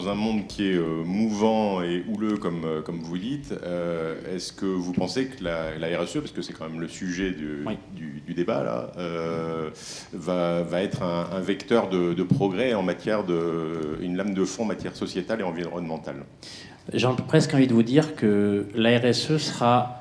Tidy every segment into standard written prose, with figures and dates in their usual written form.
dans un monde qui est mouvant et houleux, comme vous dites, est-ce que vous pensez que la RSE, parce que c'est quand même le sujet du débat, là, va être un vecteur de progrès en matière une lame de fond en matière sociétale et environnementale? J'ai presque envie de vous dire que la RSE sera...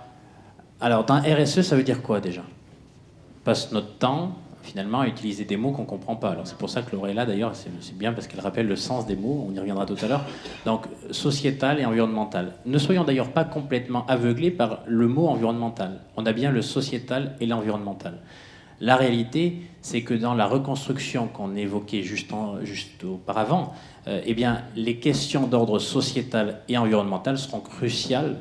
Alors, dans RSE, ça veut dire quoi, déjà? On passe notre temps, finalement, à utiliser des mots qu'on ne comprend pas. Alors, c'est pour ça que Laure est là, d'ailleurs, c'est bien parce qu'elle rappelle le sens des mots, on y reviendra tout à l'heure. Donc, sociétal et environnemental. Ne soyons d'ailleurs pas complètement aveuglés par le mot environnemental. On a bien le sociétal et l'environnemental. La réalité, c'est que dans la reconstruction qu'on évoquait juste auparavant, eh bien, les questions d'ordre sociétal et environnemental seront cruciales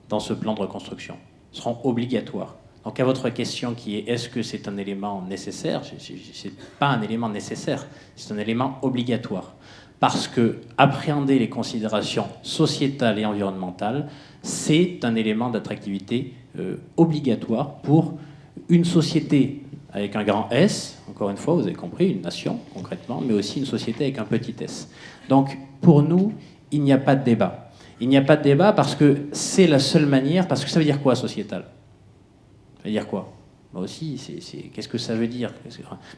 dans ce plan de reconstruction, seront obligatoires. Donc à votre question qui est est-ce que c'est un élément nécessaire, c'est pas un élément nécessaire, c'est un élément obligatoire. Parce que appréhender les considérations sociétales et environnementales, c'est un élément d'attractivité obligatoire pour une société avec un grand S, encore une fois, vous avez compris, une nation concrètement, mais aussi une société avec un petit s. Donc pour nous, il n'y a pas de débat. Il n'y a pas de débat parce que c'est la seule manière, parce que ça veut dire quoi sociétal? Ça veut dire quoi? Là aussi, qu'est-ce que ça veut dire?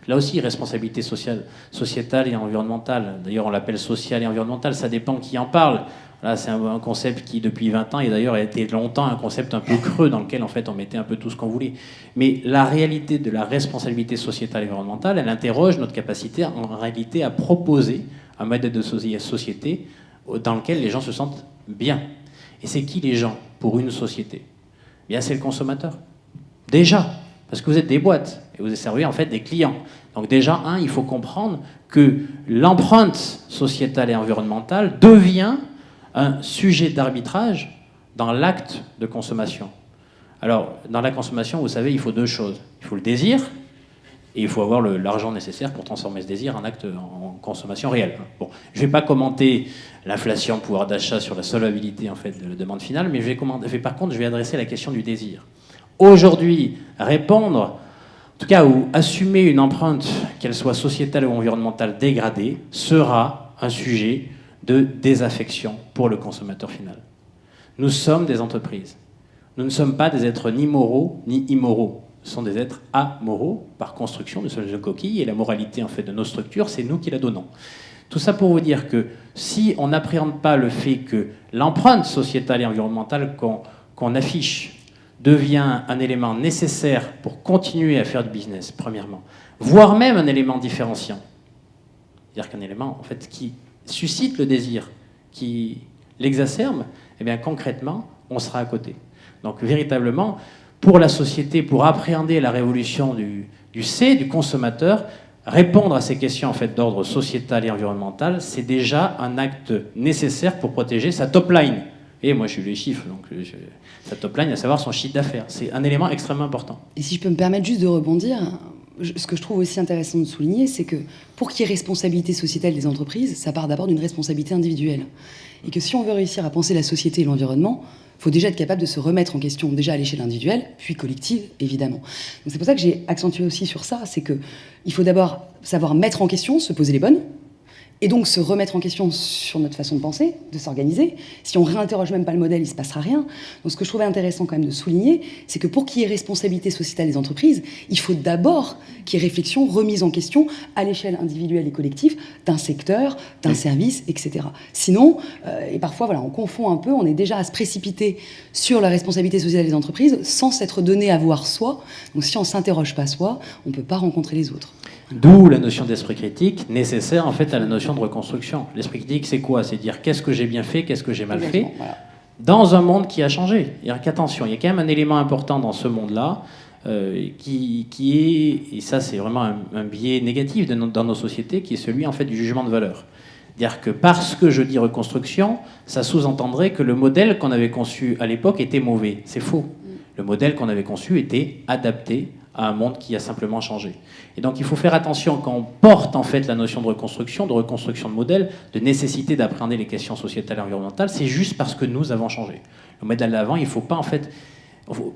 Là aussi, responsabilité sociétale et environnementale. D'ailleurs, on l'appelle sociale et environnementale, ça dépend qui en parle. Là, c'est un concept qui, depuis 20 ans, et d'ailleurs a été longtemps un concept un peu creux dans lequel, en fait, on mettait un peu tout ce qu'on voulait. Mais la réalité de la responsabilité sociétale et environnementale, elle interroge notre capacité, en réalité, à proposer un modèle de société dans lequel les gens se sentent bien. Et c'est qui les gens pour une société? Bien, c'est le consommateur. Déjà, parce que vous êtes des boîtes et vous servez en fait des clients. Donc déjà, il faut comprendre que l'empreinte sociétale et environnementale devient un sujet d'arbitrage dans l'acte de consommation. Alors, dans la consommation, vous savez, il faut deux choses. Il faut le désir et il faut avoir l'argent nécessaire pour transformer ce désir en acte en consommation réelle. Bon, je ne vais pas commenter l'inflation, pouvoir d'achat sur la solvabilité en fait de la demande finale, mais par contre, je vais adresser la question du désir. Aujourd'hui, répondre, en tout cas, ou assumer une empreinte, qu'elle soit sociétale ou environnementale dégradée, sera un sujet de désaffection pour le consommateur final. Nous sommes des entreprises. Nous ne sommes pas des êtres ni moraux ni immoraux. Nous sommes des êtres amoraux par construction, nous sommes des coquilles, et la moralité en fait de nos structures, c'est nous qui la donnons. Tout ça pour vous dire que si on n'appréhende pas le fait que l'empreinte sociétale et environnementale qu'on affiche devient un élément nécessaire pour continuer à faire du business, premièrement, voire même un élément différenciant. C'est-à-dire qu'un élément en fait, qui suscite le désir, qui l'exacerbe, eh bien concrètement, on sera à côté. Donc véritablement, pour la société, pour appréhender la révolution du C, du consommateur, répondre à ces questions en fait, d'ordre sociétal et environnemental, c'est déjà un acte nécessaire pour protéger sa top line. Et moi, je suis les chiffres, donc sa top line, à savoir son chiffre d'affaires. C'est un élément extrêmement important. Et si je peux me permettre juste de rebondir, ce que je trouve aussi intéressant de souligner, c'est que pour qu'il y ait responsabilité sociétale des entreprises, ça part d'abord d'une responsabilité individuelle. Et que si on veut réussir à penser la société et l'environnement, il faut déjà être capable de se remettre en question, déjà à l'échelle individuelle, puis collective, évidemment. Donc c'est pour ça que j'ai accentué aussi sur ça, c'est qu'il faut d'abord savoir mettre en question, se poser les bonnes, et donc se remettre en question sur notre façon de penser, de s'organiser. Si on réinterroge même pas le modèle, il se passera rien. Donc ce que je trouvais intéressant quand même de souligner, c'est que pour qu'il y ait responsabilité sociétale des entreprises, il faut d'abord qu'il y ait réflexion, remise en question à l'échelle individuelle et collective d'un secteur, d'un service, etc. Sinon, et parfois voilà, on confond un peu, on est déjà à se précipiter sur la responsabilité sociétale des entreprises sans s'être donné à voir soi. Donc si on s'interroge pas soi, on peut pas rencontrer les autres. D'où la notion d'esprit critique, nécessaire en fait à la notion de reconstruction. L'esprit critique, c'est quoi? C'est dire qu'est-ce que j'ai bien fait, qu'est-ce que j'ai mal fait, voilà. Dans un monde qui a changé. Qu'attention, il y a quand même un élément important dans ce monde-là qui est, et ça c'est vraiment un biais négatif dans nos sociétés, qui est celui en fait du jugement de valeur. C'est-à-dire que parce que je dis reconstruction, ça sous-entendrait que le modèle qu'on avait conçu à l'époque était mauvais. C'est faux. Le modèle qu'on avait conçu était adapté à un monde qui a simplement changé. Et donc il faut faire attention quand on porte en fait la notion de reconstruction de modèle, de nécessité d'appréhender les questions sociétales et environnementales, c'est juste parce que nous avons changé. Le modèle d'avant, il ne faut pas en fait...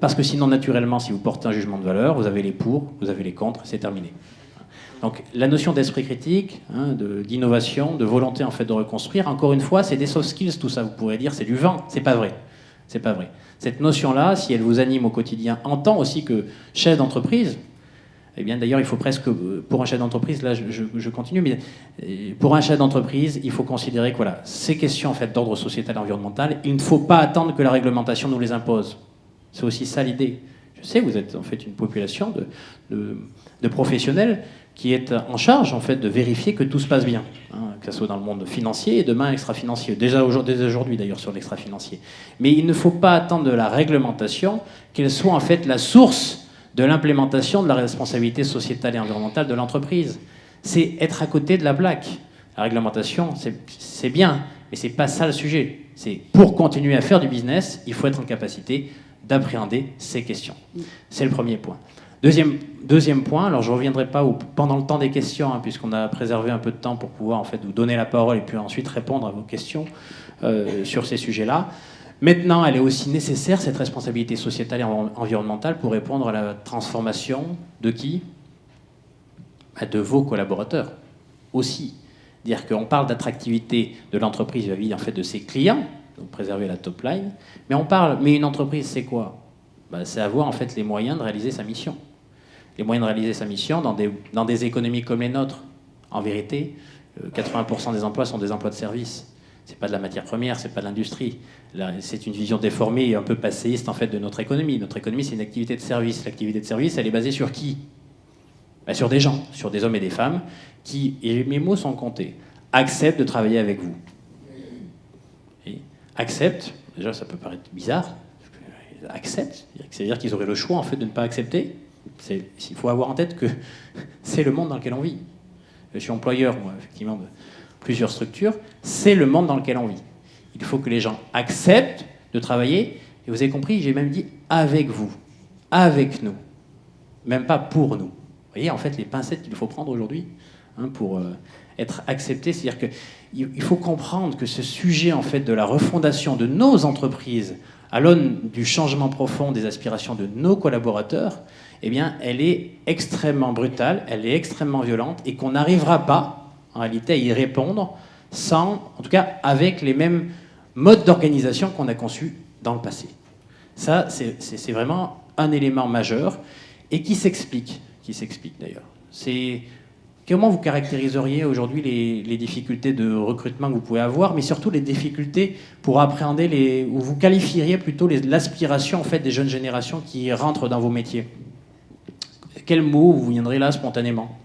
Parce que sinon, naturellement, si vous portez un jugement de valeur, vous avez les pour, vous avez les contre, c'est terminé. Donc la notion d'esprit critique, hein, d'innovation, de volonté en fait de reconstruire, encore une fois, c'est des soft skills, tout ça. Vous pourrez dire c'est du vent, c'est pas vrai. C'est pas vrai. Cette notion-là, si elle vous anime au quotidien, en tant aussi que chef d'entreprise, eh bien d'ailleurs il faut presque, pour un chef d'entreprise, là je continue, mais pour un chef d'entreprise, il faut considérer que voilà, ces questions en fait d'ordre sociétal et environnemental, il ne faut pas attendre que la réglementation nous les impose. C'est aussi ça l'idée. Je sais, vous êtes en fait une population de professionnels qui est en charge en fait de vérifier que tout se passe bien, hein, que ce soit dans le monde financier et demain extra-financier, déjà aujourd'hui d'ailleurs sur l'extra-financier. Mais il ne faut pas attendre de la réglementation qu'elle soit en fait la source de l'implémentation de la responsabilité sociétale et environnementale de l'entreprise. C'est être à côté de la plaque. La réglementation, c'est bien, mais c'est pas ça le sujet. C'est pour continuer à faire du business, il faut être en capacité d'appréhender ces questions. C'est le premier point. Deuxième point, alors je ne reviendrai pas pendant le temps des questions, hein, puisqu'on a préservé un peu de temps pour pouvoir en fait, vous donner la parole et puis ensuite répondre à vos questions sur ces sujets-là. Maintenant, elle est aussi nécessaire, cette responsabilité sociétale et environnementale, pour répondre à la transformation de qui ? De vos collaborateurs aussi. Dire qu'on parle d'attractivité de l'entreprise vis-à-vis en fait, de ses clients, donc préserver la top line, mais une entreprise, c'est quoi ? C'est avoir en fait les moyens de réaliser sa mission. Les moyens de réaliser sa mission dans des économies comme les nôtres. En vérité, 80% des emplois sont des emplois de service. C'est pas de la matière première, c'est pas de l'industrie. C'est une vision déformée et un peu passéiste en fait de notre économie. Notre économie, c'est une activité de service. L'activité de service, elle est basée sur qui ? Sur des gens, sur des hommes et des femmes qui, et mes mots sont comptés, acceptent de travailler avec vous. Et acceptent, déjà ça peut paraître bizarre, acceptent, c'est-à-dire qu'ils auraient le choix en fait de ne pas accepter. Il faut avoir en tête que c'est le monde dans lequel on vit. Je suis employeur, moi, effectivement, de plusieurs structures. C'est le monde dans lequel on vit. Il faut que les gens acceptent de travailler. Et vous avez compris, j'ai même dit avec vous, avec nous, même pas pour nous. Vous voyez, en fait, les pincettes qu'il faut prendre aujourd'hui hein, pour être accepté, c'est-à-dire qu'il faut comprendre que ce sujet en fait de la refondation de nos entreprises à l'aune du changement profond des aspirations de nos collaborateurs, eh bien, elle est extrêmement brutale, elle est extrêmement violente, et qu'on n'arrivera pas, en réalité, à y répondre sans, en tout cas, avec les mêmes modes d'organisation qu'on a conçus dans le passé. Ça, c'est vraiment un élément majeur, et qui s'explique d'ailleurs. Comment vous caractériseriez aujourd'hui les difficultés de recrutement que vous pouvez avoir, mais surtout les difficultés pour appréhender ou vous qualifieriez plutôt l'aspiration en fait des jeunes générations qui rentrent dans vos métiers ? Quel mot vous viendrez là spontanément ?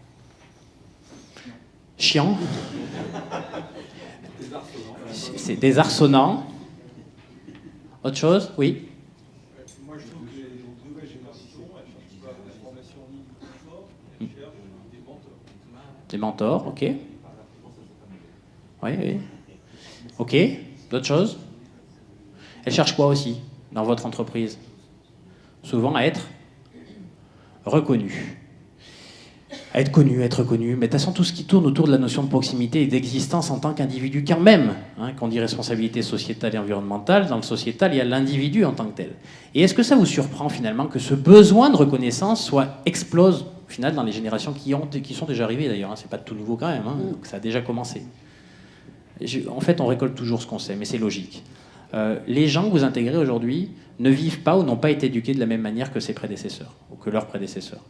Chiant ? C'est désarçonnant. Autre chose ? Oui ? Moi, je trouve que les nouvelles générations, elles cherchent pas la formation en ligne de confort, elles cherchent des mentors. Des mentors, ok. Oui. Ok. D'autres choses ? Elles cherchent quoi aussi dans votre entreprise ? Souvent à être reconnu. À être connu, à être reconnu. Mais de toute façon, tout ce qui tourne autour de la notion de proximité et d'existence en tant qu'individu quand même. Hein, quand on dit responsabilité sociétale et environnementale, dans le sociétal, il y a l'individu en tant que tel. Et est-ce que ça vous surprend finalement que ce besoin de reconnaissance explose au final dans les générations qui sont déjà arrivées d'ailleurs, hein, c'est pas tout nouveau quand même, hein, donc ça a déjà commencé. En fait, on récolte toujours ce qu'on sait, mais c'est logique. Les gens que vous intégrez aujourd'hui ne vivent pas ou n'ont pas été éduqués de la même manière que ses prédécesseurs ou que leurs prédécesseurs.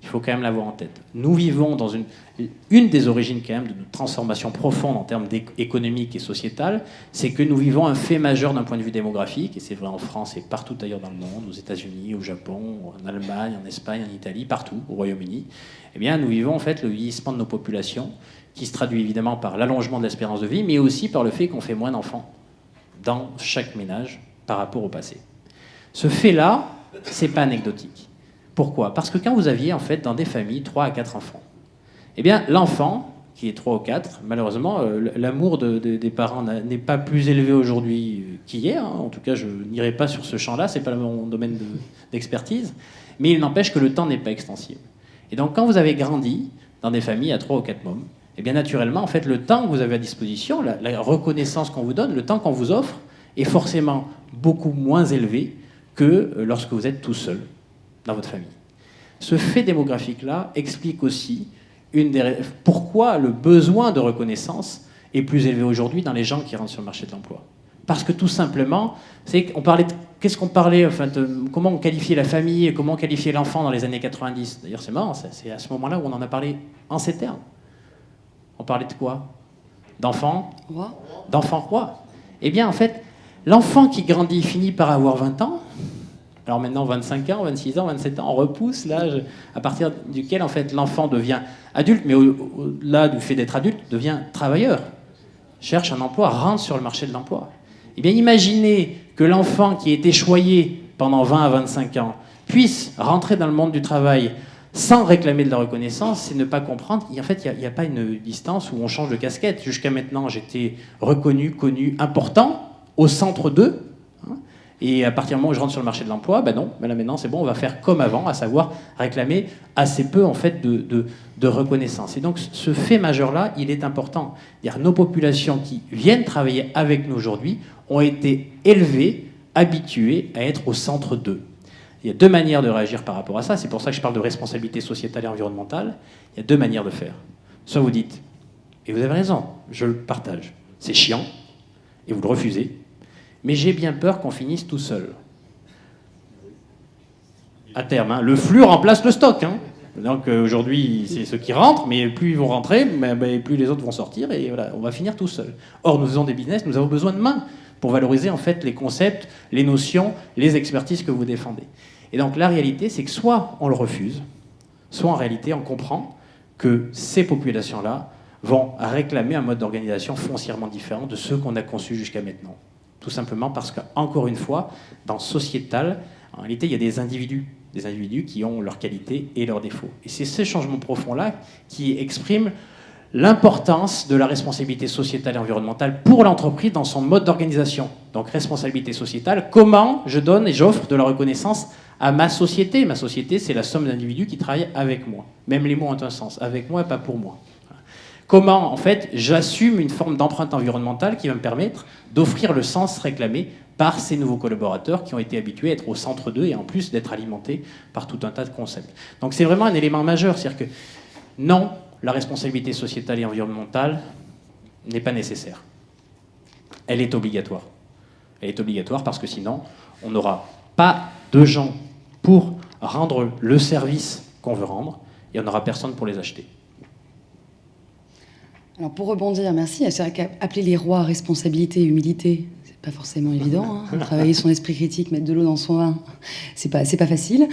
Il faut quand même l'avoir en tête. Nous vivons dans une des origines quand même de notre transformation profonde en termes économiques et sociétales, c'est que nous vivons un fait majeur d'un point de vue démographique, et c'est vrai en France et partout ailleurs dans le monde, aux États-Unis, au Japon, en Allemagne, en Espagne, en Italie, partout, au Royaume-Uni. Eh bien, nous vivons en fait le vieillissement de nos populations, qui se traduit évidemment par l'allongement de l'espérance de vie, mais aussi par le fait qu'on fait moins d'enfants dans chaque ménage par rapport au passé. Ce fait-là, c'est pas anecdotique. Pourquoi ? Parce que quand vous aviez, en fait, dans des familles, 3 à 4 enfants, eh bien, l'enfant, qui est 3 ou 4, malheureusement, l'amour des parents n'est pas plus élevé aujourd'hui qu'hier. Hein. En tout cas, je n'irai pas sur ce champ-là, c'est pas mon domaine d'expertise. Mais il n'empêche que le temps n'est pas extensible. Et donc, quand vous avez grandi dans des familles à 3 ou 4 mômes, eh bien, naturellement, en fait, le temps que vous avez à disposition, la reconnaissance qu'on vous donne, le temps qu'on vous offre, est forcément beaucoup moins élevé que lorsque vous êtes tout seul dans votre famille. Ce fait démographique-là explique aussi pourquoi le besoin de reconnaissance est plus élevé aujourd'hui dans les gens qui rentrent sur le marché de l'emploi. Parce que tout simplement, qu'est-ce qu'on parlait, enfin, comment on qualifiait la famille, comment on qualifiait l'enfant dans les années 90. D'ailleurs, c'est marrant, c'est à ce moment-là où on en a parlé en ces termes. On parlait de quoi? D'enfant roi. D'enfant roi. Eh bien, en fait, l'enfant qui grandit finit par avoir 20 ans. Alors maintenant, 25 ans, 26 ans, 27 ans, on repousse l'âge à partir duquel, en fait, l'enfant devient adulte, mais au-delà du fait d'être adulte, devient travailleur, cherche un emploi, rentre sur le marché de l'emploi. Eh bien, imaginez que l'enfant qui est échoyé pendant 20 à 25 ans puisse rentrer dans le monde du travail sans réclamer de la reconnaissance, c'est ne pas comprendre qu'en fait, il n'y a pas une distance où on change de casquette. Jusqu'à maintenant, j'étais reconnu, connu, important, au centre d'eux. Et à partir du moment où je rentre sur le marché de l'emploi, ben non, ben là maintenant c'est bon, on va faire comme avant, à savoir réclamer assez peu en fait de reconnaissance. Et donc ce fait majeur-là, il est important. C'est-à-dire nos populations qui viennent travailler avec nous aujourd'hui ont été élevées, habituées à être au centre d'eux. Il y a deux manières de réagir par rapport à ça. C'est pour ça que je parle de responsabilité sociétale et environnementale. Il y a deux manières de faire. Soit vous dites, et vous avez raison, je le partage, c'est chiant, et vous le refusez, mais j'ai bien peur qu'on finisse tout seul. À terme, hein. Le flux remplace le stock. Hein. Donc aujourd'hui, c'est ceux qui rentrent, mais plus ils vont rentrer, plus les autres vont sortir, et voilà, on va finir tout seul. Or, nous faisons des business, nous avons besoin de mains pour valoriser en fait les concepts, les notions, les expertises que vous défendez. Et donc la réalité, c'est que soit on le refuse, soit en réalité on comprend que ces populations-là vont réclamer un mode d'organisation foncièrement différent de ceux qu'on a conçus jusqu'à maintenant. Tout simplement parce qu'encore une fois, dans sociétal, en réalité, il y a des individus qui ont leurs qualités et leurs défauts. Et c'est ce changement profond-là qui exprime l'importance de la responsabilité sociétale et environnementale pour l'entreprise dans son mode d'organisation. Donc responsabilité sociétale, comment je donne et j'offre de la reconnaissance à ma société. Ma société, c'est la somme d'individus qui travaillent avec moi. Même les mots ont un sens, avec moi et pas pour moi. Comment, en fait, j'assume une forme d'empreinte environnementale qui va me permettre d'offrir le sens réclamé par ces nouveaux collaborateurs qui ont été habitués à être au centre d'eux et en plus d'être alimentés par tout un tas de concepts. Donc c'est vraiment un élément majeur, c'est-à-dire que non, la responsabilité sociétale et environnementale n'est pas nécessaire. Elle est obligatoire. Elle est obligatoire parce que sinon, on n'aura pas de gens pour rendre le service qu'on veut rendre et on n'aura personne pour les acheter. Alors pour rebondir, merci. C'est vrai qu'appeler les rois responsabilité et humilité, c'est pas forcément évident. Hein. Travailler son esprit critique, mettre de l'eau dans son vin, c'est pas facile.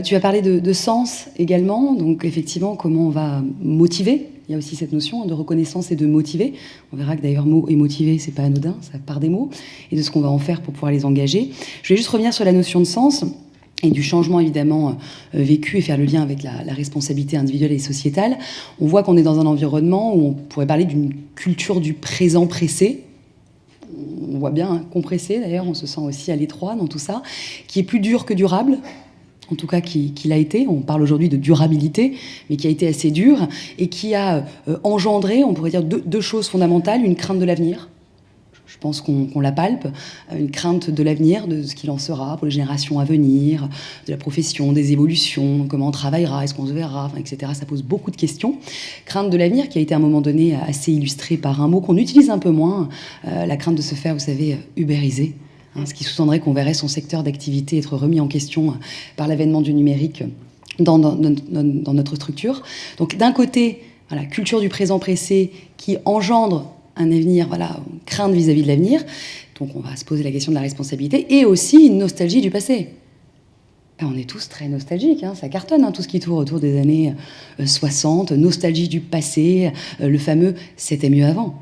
Tu as parlé de sens également. Donc effectivement, comment on va motiver. Il y a aussi cette notion de reconnaissance et de motiver. On verra que d'ailleurs mot et motiver, c'est pas anodin, ça part des mots et de ce qu'on va en faire pour pouvoir les engager. Je vais juste revenir sur la notion de sens et du changement évidemment vécu et faire le lien avec la responsabilité individuelle et sociétale. On voit qu'on est dans un environnement où on pourrait parler d'une culture du présent pressé. On voit bien compressé d'ailleurs, on se sent aussi à l'étroit dans tout ça, qui est plus dur que durable. En tout cas, qui l'a été. On parle aujourd'hui de durabilité, mais qui a été assez dur et qui a engendré, on pourrait dire, deux choses fondamentales. Une crainte de l'avenir. Je pense qu'on la palpe, une crainte de l'avenir, de ce qu'il en sera pour les générations à venir, de la profession, des évolutions, comment on travaillera, est-ce qu'on se verra, etc. Ça pose beaucoup de questions. Crainte de l'avenir qui a été à un moment donné assez illustrée par un mot qu'on utilise un peu moins, la crainte de se faire, vous savez, ubériser. Ce qui sous-tendrait qu'on verrait son secteur d'activité être remis en question par l'avènement du numérique dans notre structure. Donc d'un côté, voilà, culture du présent pressé qui engendre un avenir, voilà, crainte vis-à-vis de l'avenir. Donc on va se poser la question de la responsabilité et aussi une nostalgie du passé. Et on est tous très nostalgiques, ça cartonne, tout ce qui tourne autour des années 60, nostalgie du passé, le fameux « c'était mieux avant ».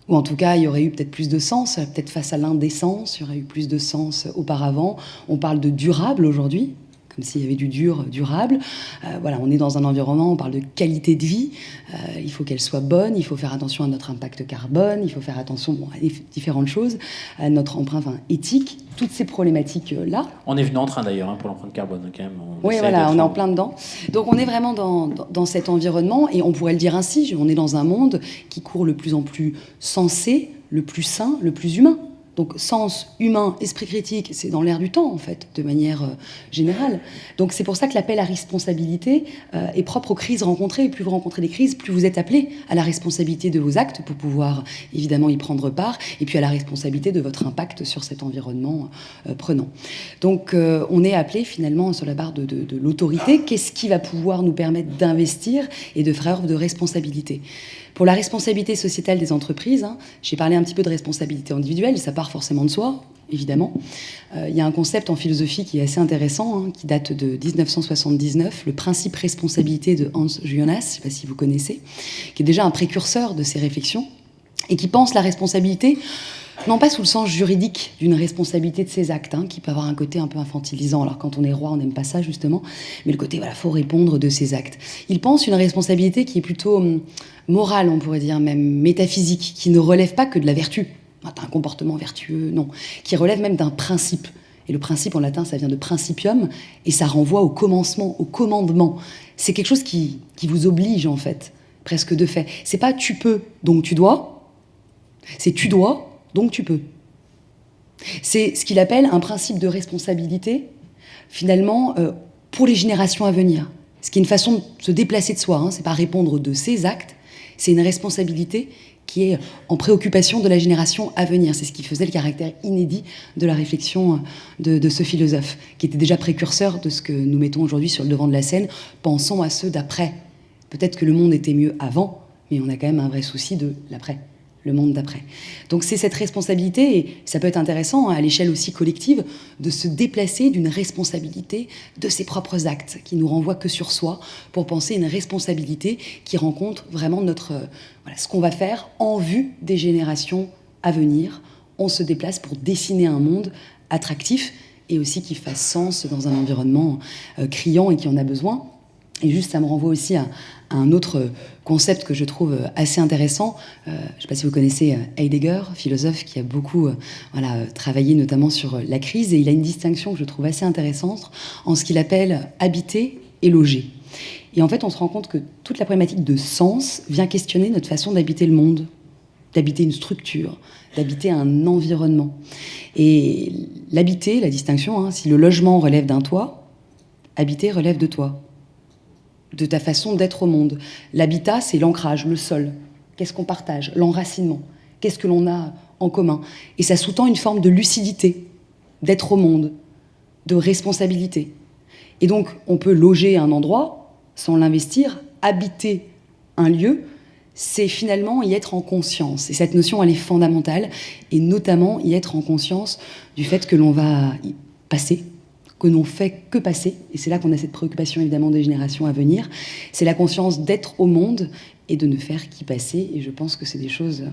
Ou en tout cas, il y aurait eu peut-être plus de sens, peut-être face à l'indécence, il y aurait eu plus de sens auparavant. On parle de durable aujourd'hui, comme s'il y avait du durable. Voilà, on est dans un environnement, on parle de qualité de vie. Il faut qu'elle soit bonne, il faut faire attention à notre impact carbone, il faut faire attention à différentes choses, à notre empreinte éthique, toutes ces problématiques-là. On est venu en train d'ailleurs pour l'empreinte carbone quand même. Oui, voilà, on est en plein dedans. Donc on est vraiment dans cet environnement et on pourrait le dire ainsi, on est dans un monde qui court le plus en plus sensé, le plus sain, le plus humain. Donc sens, humain, esprit critique, c'est dans l'air du temps, en fait, de manière générale. Donc c'est pour ça que l'appel à responsabilité est propre aux crises rencontrées. Et plus vous rencontrez des crises, plus vous êtes appelé à la responsabilité de vos actes pour pouvoir évidemment y prendre part, et puis à la responsabilité de votre impact sur cet environnement prenant. Donc on est appelé finalement sur la barre de l'autorité. Qu'est-ce qui va pouvoir nous permettre d'investir et de faire œuvre de responsabilité? Pour la responsabilité sociétale des entreprises, j'ai parlé un petit peu de responsabilité individuelle, ça part forcément de soi, évidemment. Il y a un concept en philosophie qui est assez intéressant, qui date de 1979, le principe responsabilité de Hans Jonas, je ne sais pas si vous connaissez, qui est déjà un précurseur de ces réflexions, et qui pense la responsabilité non pas sous le sens juridique d'une responsabilité de ses actes, qui peut avoir un côté un peu infantilisant. Alors quand on est roi, on n'aime pas ça justement, mais le côté, voilà, faut répondre de ses actes. Il pense une responsabilité qui est plutôt morale, on pourrait dire même métaphysique, qui ne relève pas que de la vertu, d'un comportement vertueux, non, qui relève même d'un principe. Et le principe en latin, ça vient de principium, et ça renvoie au commencement, au commandement. C'est quelque chose qui vous oblige en fait, presque de fait. C'est pas tu peux, donc tu dois, c'est tu dois, donc tu peux. C'est ce qu'il appelle un principe de responsabilité, finalement, pour les générations à venir. Ce qui est une façon de se déplacer de soi, c'est pas répondre de ses actes, c'est une responsabilité qui est en préoccupation de la génération à venir. C'est ce qui faisait le caractère inédit de la réflexion de ce philosophe, qui était déjà précurseur de ce que nous mettons aujourd'hui sur le devant de la scène. Pensons à ceux d'après. Peut-être que le monde était mieux avant, mais on a quand même un vrai souci de l'après. Le monde d'après. Donc c'est cette responsabilité, et ça peut être intéressant à l'échelle aussi collective, de se déplacer d'une responsabilité de ses propres actes, qui nous renvoie que sur soi, pour penser une responsabilité qui rencontre vraiment ce qu'on va faire en vue des générations à venir. On se déplace pour dessiner un monde attractif, et aussi qui fasse sens dans un environnement criant et qui en a besoin. Et juste, ça me renvoie aussi à un autre concept que je trouve assez intéressant. Je ne sais pas si vous connaissez Heidegger, philosophe qui a beaucoup travaillé notamment sur la crise, et il a une distinction que je trouve assez intéressante en ce qu'il appelle habiter et loger. Et en fait, on se rend compte que toute la problématique de sens vient questionner notre façon d'habiter le monde, d'habiter une structure, d'habiter un environnement. Et l'habiter, la distinction, si le logement relève d'un toit, habiter relève de toi, de ta façon d'être au monde. L'habitat, c'est l'ancrage, le sol. Qu'est-ce qu'on partage? L'enracinement. Qu'est-ce que l'on a en commun? Et ça sous-tend une forme de lucidité, d'être au monde, de responsabilité. Et donc, on peut loger un endroit sans l'investir, habiter un lieu, c'est finalement y être en conscience. Et cette notion, elle est fondamentale, et notamment y être en conscience du fait que l'on va y passer, que l'on fait que passer, et c'est là qu'on a cette préoccupation évidemment des générations à venir, c'est la conscience d'être au monde et de ne faire qu'y passer, et je pense que c'est des choses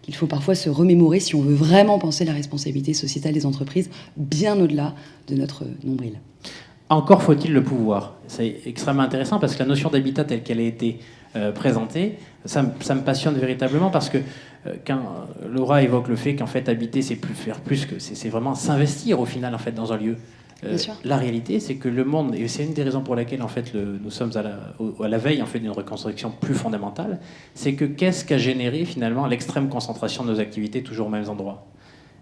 qu'il faut parfois se remémorer si on veut vraiment penser la responsabilité sociétale des entreprises bien au-delà de notre nombril. Encore faut-il le pouvoir. C'est extrêmement intéressant parce que la notion d'habitat telle qu'elle a été présentée, ça me passionne véritablement parce que quand Laura évoque le fait qu'en fait habiter c'est faire plus que c'est vraiment s'investir au final en fait dans un lieu. La réalité, c'est que le monde, et c'est une des raisons pour laquelle en fait nous sommes à la veille en fait d'une reconstruction plus fondamentale, c'est que qu'est-ce qu'a généré finalement l'extrême concentration de nos activités toujours aux mêmes endroits?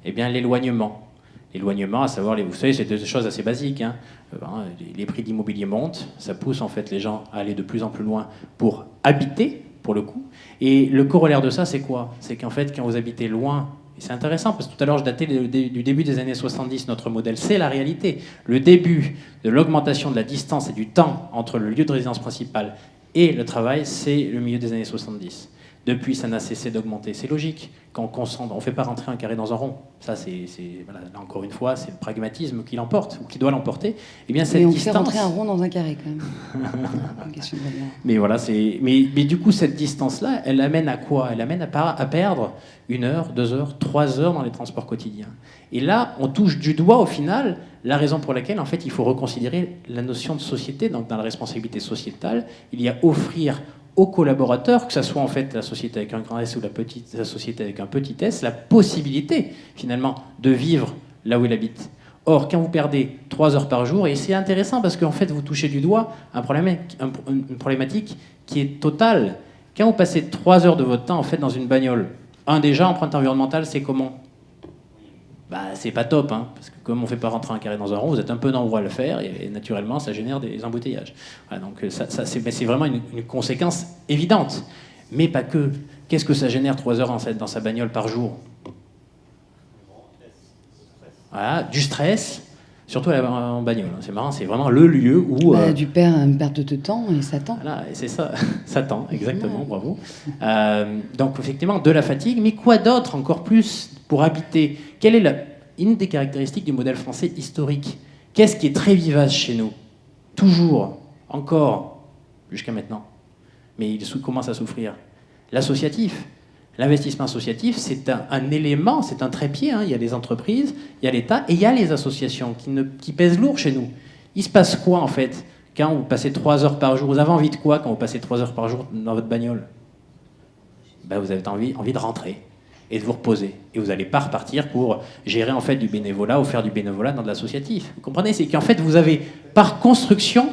Eh bien l'éloignement. L'éloignement, à savoir, vous savez, c'est des choses assez basiques. Les prix d'immobilier montent, ça pousse en fait les gens à aller de plus en plus loin pour habiter, pour le coup. Et le corollaire de ça, c'est quoi? C'est qu'en fait, quand vous habitez loin, et c'est intéressant parce que tout à l'heure je datais du début des années 70, notre modèle, c'est la réalité. Le début de l'augmentation de la distance et du temps entre le lieu de résidence principal et le travail, c'est le milieu des années 70. Depuis, ça n'a cessé d'augmenter. C'est logique. Quand on concentre, on ne fait pas rentrer un carré dans un rond. Ça, voilà, là, encore une fois, c'est le pragmatisme qui l'emporte, ou qui doit l'emporter. Eh bien, cette mais on distance... fait rentrer un rond dans un carré, quand même. Une question de valeur. Mais voilà, mais du coup, cette distance-là, elle amène à quoi? Elle amène à perdre 1 heure, 2 heures, 3 heures dans les transports quotidiens. Et là, on touche du doigt, au final, la raison pour laquelle, en fait, il faut reconsidérer la notion de société. Donc, dans la responsabilité sociétale, il y a offrir aux collaborateurs, que ce soit en fait la société avec un grand S ou la société avec un petit s, la possibilité finalement de vivre là où il habite. Or, quand vous perdez 3 heures par jour, et c'est intéressant parce qu'en fait vous touchez du doigt une problématique qui est totale. Quand vous passez 3 heures de votre temps en fait dans une bagnole, déjà, empreinte environnementale, c'est comment? c'est pas top, hein, parce que comme on fait pas rentrer un carré dans un rond, vous êtes un peu nombreux à le faire, et naturellement, ça génère des embouteillages. Voilà, donc c'est vraiment une conséquence évidente. Mais pas que. Qu'est-ce que ça génère 3 heures dans sa bagnole par jour? Voilà, du stress, surtout en bagnole. C'est marrant, c'est vraiment le lieu où... une perte de temps et ça tend. Voilà, et c'est ça, ça tend, exactement, bravo. Donc effectivement, de la fatigue, mais quoi d'autre encore plus pour habiter? Quelle est une des caractéristiques du modèle français historique? Qu'est-ce qui est très vivace chez nous? Toujours, encore, jusqu'à maintenant. Mais il commence à souffrir. L'associatif. L'investissement associatif, c'est un élément, c'est un trépied. Il y a les entreprises, il y a l'État et il y a les associations qui pèsent lourd chez nous. Il se passe quoi, en fait, quand vous passez 3 heures par jour? Vous avez envie de quoi quand vous passez 3 heures par jour dans votre bagnole? Vous avez envie de rentrer et de vous reposer. Et vous n'allez pas repartir pour gérer en fait du bénévolat ou faire du bénévolat dans de l'associatif. Vous comprenez? C'est qu'en fait, vous avez, par construction,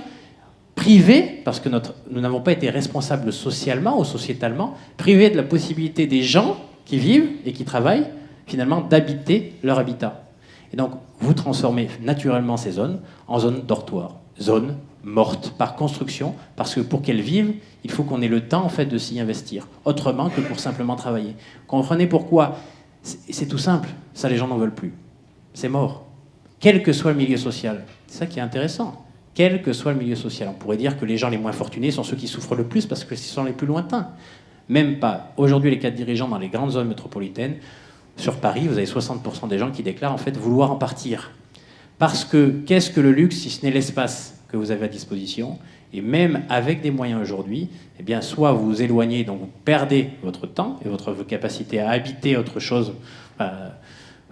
privé, parce que nous n'avons pas été responsables socialement ou sociétalement, privé de la possibilité des gens qui vivent et qui travaillent, finalement, d'habiter leur habitat. Et donc, vous transformez naturellement ces zones en zones dortoirs, zones mortes par construction, parce que pour qu'elles vivent, il faut qu'on ait le temps en fait de s'y investir, autrement que pour simplement travailler. Comprenez pourquoi? C'est tout simple, ça les gens n'en veulent plus. C'est mort. Quel que soit le milieu social. C'est ça qui est intéressant. Quel que soit le milieu social. On pourrait dire que les gens les moins fortunés sont ceux qui souffrent le plus parce que ce sont les plus lointains. Même pas. Aujourd'hui, les cadres dirigeants dans les grandes zones métropolitaines, sur Paris, vous avez 60% des gens qui déclarent en fait vouloir en partir. Parce que qu'est-ce que le luxe si ce n'est l'espace que vous avez à disposition? Et même avec des moyens aujourd'hui, eh bien, soit vous vous éloignez, donc vous perdez votre temps et votre capacité à habiter autre chose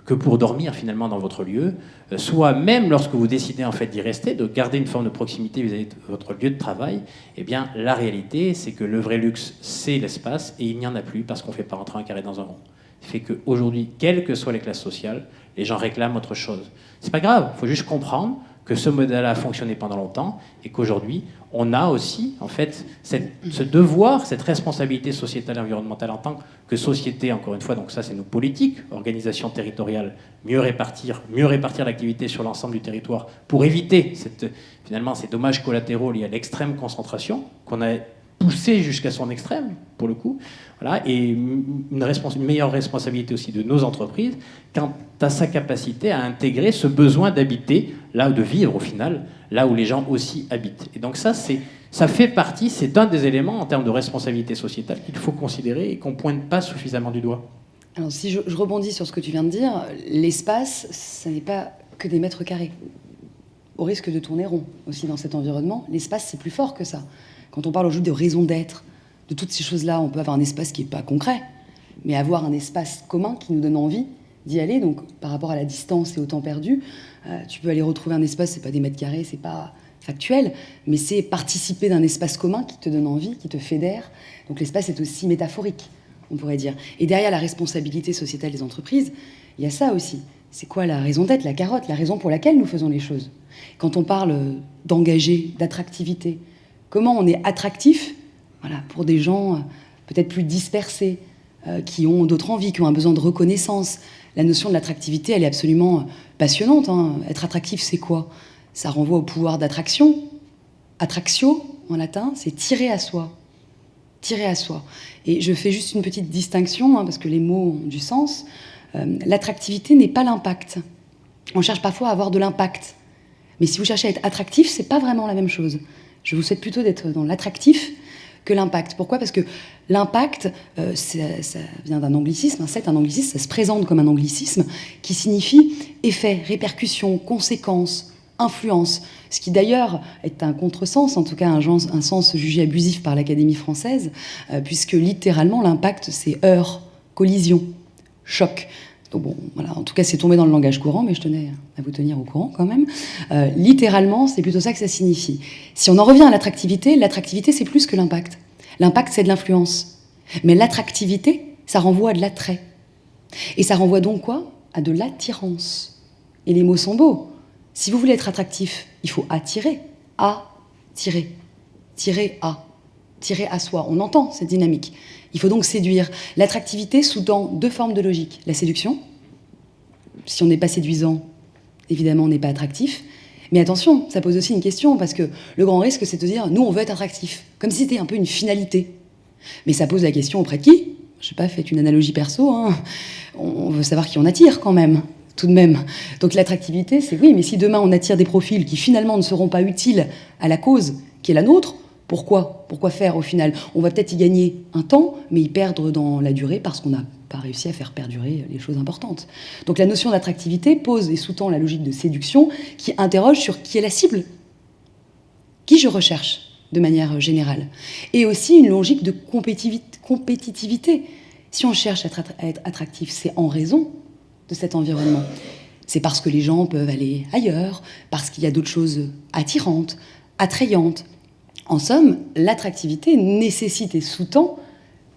que pour dormir finalement dans votre lieu, soit même lorsque vous décidez en fait d'y rester, de garder une forme de proximité vis-à-vis de votre lieu de travail, eh bien la réalité c'est que le vrai luxe c'est l'espace et il n'y en a plus parce qu'on ne fait pas rentrer un carré dans un rond. Ce qui fait qu'aujourd'hui, quelles que soient les classes sociales, les gens réclament autre chose. C'est pas grave, il faut juste comprendre que ce modèle a fonctionné pendant longtemps et qu'aujourd'hui, on a aussi, en fait, ce devoir, cette responsabilité sociétale et environnementale en tant que société, encore une fois, donc ça c'est nos politiques, organisation territoriale, mieux répartir l'activité sur l'ensemble du territoire pour éviter finalement ces dommages collatéraux liés à l'extrême concentration qu'on a poussé jusqu'à son extrême, pour le coup. Voilà, et une meilleure responsabilité aussi de nos entreprises quant à sa capacité à intégrer ce besoin d'habiter, là où de vivre au final, là où les gens aussi habitent. Et donc ça fait partie, c'est un des éléments en termes de responsabilité sociétale qu'il faut considérer et qu'on ne pointe pas suffisamment du doigt. Alors si je rebondis sur ce que tu viens de dire, l'espace, ça n'est pas que des mètres carrés. Au risque de tourner rond aussi dans cet environnement, l'espace c'est plus fort que ça. Quand on parle aujourd'hui de raison d'être, de toutes ces choses-là, on peut avoir un espace qui n'est pas concret, mais avoir un espace commun qui nous donne envie d'y aller. Donc, par rapport à la distance et au temps perdu, tu peux aller retrouver un espace, c'est pas des mètres carrés, c'est pas factuel, mais c'est participer d'un espace commun qui te donne envie, qui te fédère. Donc, l'espace est aussi métaphorique, on pourrait dire. Et derrière la responsabilité sociétale des entreprises, il y a ça aussi. C'est quoi la raison d'être, la carotte, la raison pour laquelle nous faisons les choses? Quand on parle d'engager, d'attractivité, comment on est attractif, voilà, pour des gens peut-être plus dispersés, qui ont d'autres envies, qui ont un besoin de reconnaissance. La notion de l'attractivité, elle est absolument passionnante. Être attractif, c'est quoi? Ça renvoie au pouvoir d'attraction. Attractio, en latin, c'est tirer à soi. Tirer à soi. Et je fais juste une petite distinction, parce que les mots ont du sens. L'attractivité n'est pas l'impact. On cherche parfois à avoir de l'impact. Mais si vous cherchez à être attractif, c'est pas vraiment la même chose. Je vous souhaite plutôt d'être dans l'attractif que l'impact. Pourquoi? Parce que l'impact, ça vient d'un anglicisme. C'est un anglicisme, ça se présente comme un anglicisme qui signifie effet, répercussion, conséquence, influence. Ce qui d'ailleurs est un contresens, en tout cas un sens jugé abusif par l'Académie française, puisque littéralement l'impact c'est heurt, collision, choc. Donc bon, voilà, en tout cas c'est tombé dans le langage courant, mais je tenais à vous tenir au courant quand même. Littéralement, c'est plutôt ça que ça signifie. Si on en revient à l'attractivité c'est plus que l'impact. L'impact, c'est de l'influence. Mais l'attractivité, ça renvoie à de l'attrait. Et ça renvoie donc quoi? À de l'attirance. Et les mots sont beaux. Si vous voulez être attractif, il faut attirer. Attirer. Tirer à soi. On entend cette dynamique. Il faut donc séduire. L'attractivité sous-tend deux formes de logique. La séduction si on n'est pas séduisant, évidemment, on n'est pas attractif. Mais attention, ça pose aussi une question, parce que le grand risque, c'est de dire, nous, on veut être attractif, comme si c'était un peu une finalité. Mais ça pose la question auprès de qui ? Je sais pas, faites une analogie perso, hein. On veut savoir qui on attire quand même, tout de même. Donc l'attractivité, c'est oui, mais si demain on attire des profils qui finalement ne seront pas utiles à la cause qui est la nôtre, pourquoi faire au final ? On va peut-être y gagner un temps, mais y perdre dans la durée parce qu'on n'a pas réussi à faire perdurer les choses importantes. Donc la notion d'attractivité pose et sous-tend la logique de séduction qui interroge sur qui est la cible, qui je recherche de manière générale. Et aussi une logique de compétitivité. Si on cherche à être attractif, c'est en raison de cet environnement. C'est parce que les gens peuvent aller ailleurs, parce qu'il y a d'autres choses attirantes, attrayantes. En somme, l'attractivité nécessite et sous-tend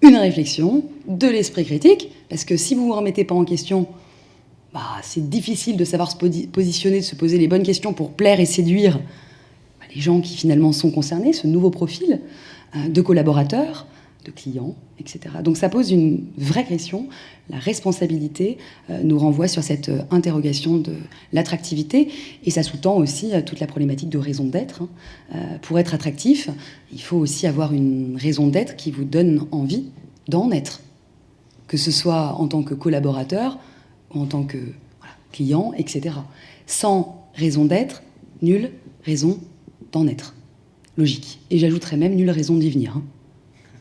une réflexion, de l'esprit critique, parce que si vous ne vous remettez pas en question, c'est difficile de savoir se positionner, de se poser les bonnes questions pour plaire et séduire les gens qui finalement sont concernés, ce nouveau profil de collaborateurs, de clients, etc. Donc ça pose une vraie question. La responsabilité nous renvoie sur cette interrogation de l'attractivité, et ça sous-tend aussi toute la problématique de raison d'être. Pour être attractif, il faut aussi avoir une raison d'être qui vous donne envie d'en être, que ce soit en tant que collaborateur ou en tant que client, etc. Sans raison d'être, nulle raison d'en être. Logique. Et j'ajouterais même nulle raison d'y venir.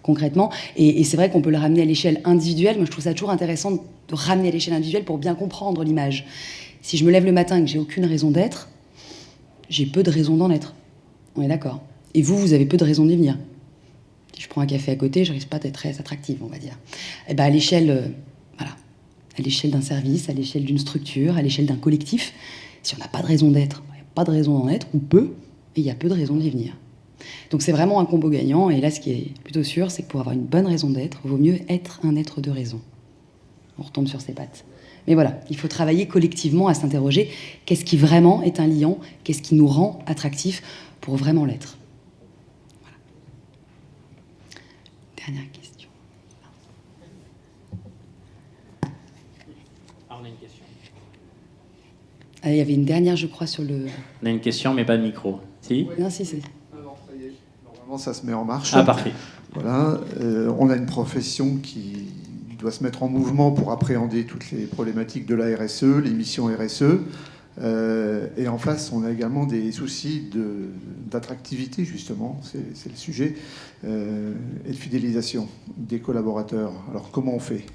Concrètement. Et c'est vrai qu'on peut le ramener à l'échelle individuelle. Moi, je trouve ça toujours intéressant de ramener à l'échelle individuelle pour bien comprendre l'image. Si je me lève le matin et que j'ai aucune raison d'être, j'ai peu de raison d'en être. On est d'accord. Et vous avez peu de raison d'y venir. Si je prends un café à côté, je risque pas d'être très attractive, on va dire. Et à l'échelle, à l'échelle d'un service, à l'échelle d'une structure, à l'échelle d'un collectif, si on n'a pas de raison d'être, il n'y a pas de raison d'en être, ou peu, et il y a peu de raison d'y venir. Donc c'est vraiment un combo gagnant, et là ce qui est plutôt sûr, c'est que pour avoir une bonne raison d'être, il vaut mieux être un être de raison. On retombe sur ses pattes. Mais voilà, il faut travailler collectivement à s'interroger, qu'est-ce qui vraiment est un liant, qu'est-ce qui nous rend attractifs pour vraiment l'être. Voilà. Dernière question. On a une question. Il y avait une dernière, je crois, sur le... On a une question, mais pas de micro. Si ? Non, si. Alors, ça y est. Normalement, ça se met en marche. Ah, parfait. Voilà. On a une profession qui doit se mettre en mouvement pour appréhender toutes les problématiques de la RSE, les missions RSE. Et en face, on a également des soucis d'attractivité, justement, c'est le sujet, et de fidélisation des collaborateurs. Alors, comment on fait ?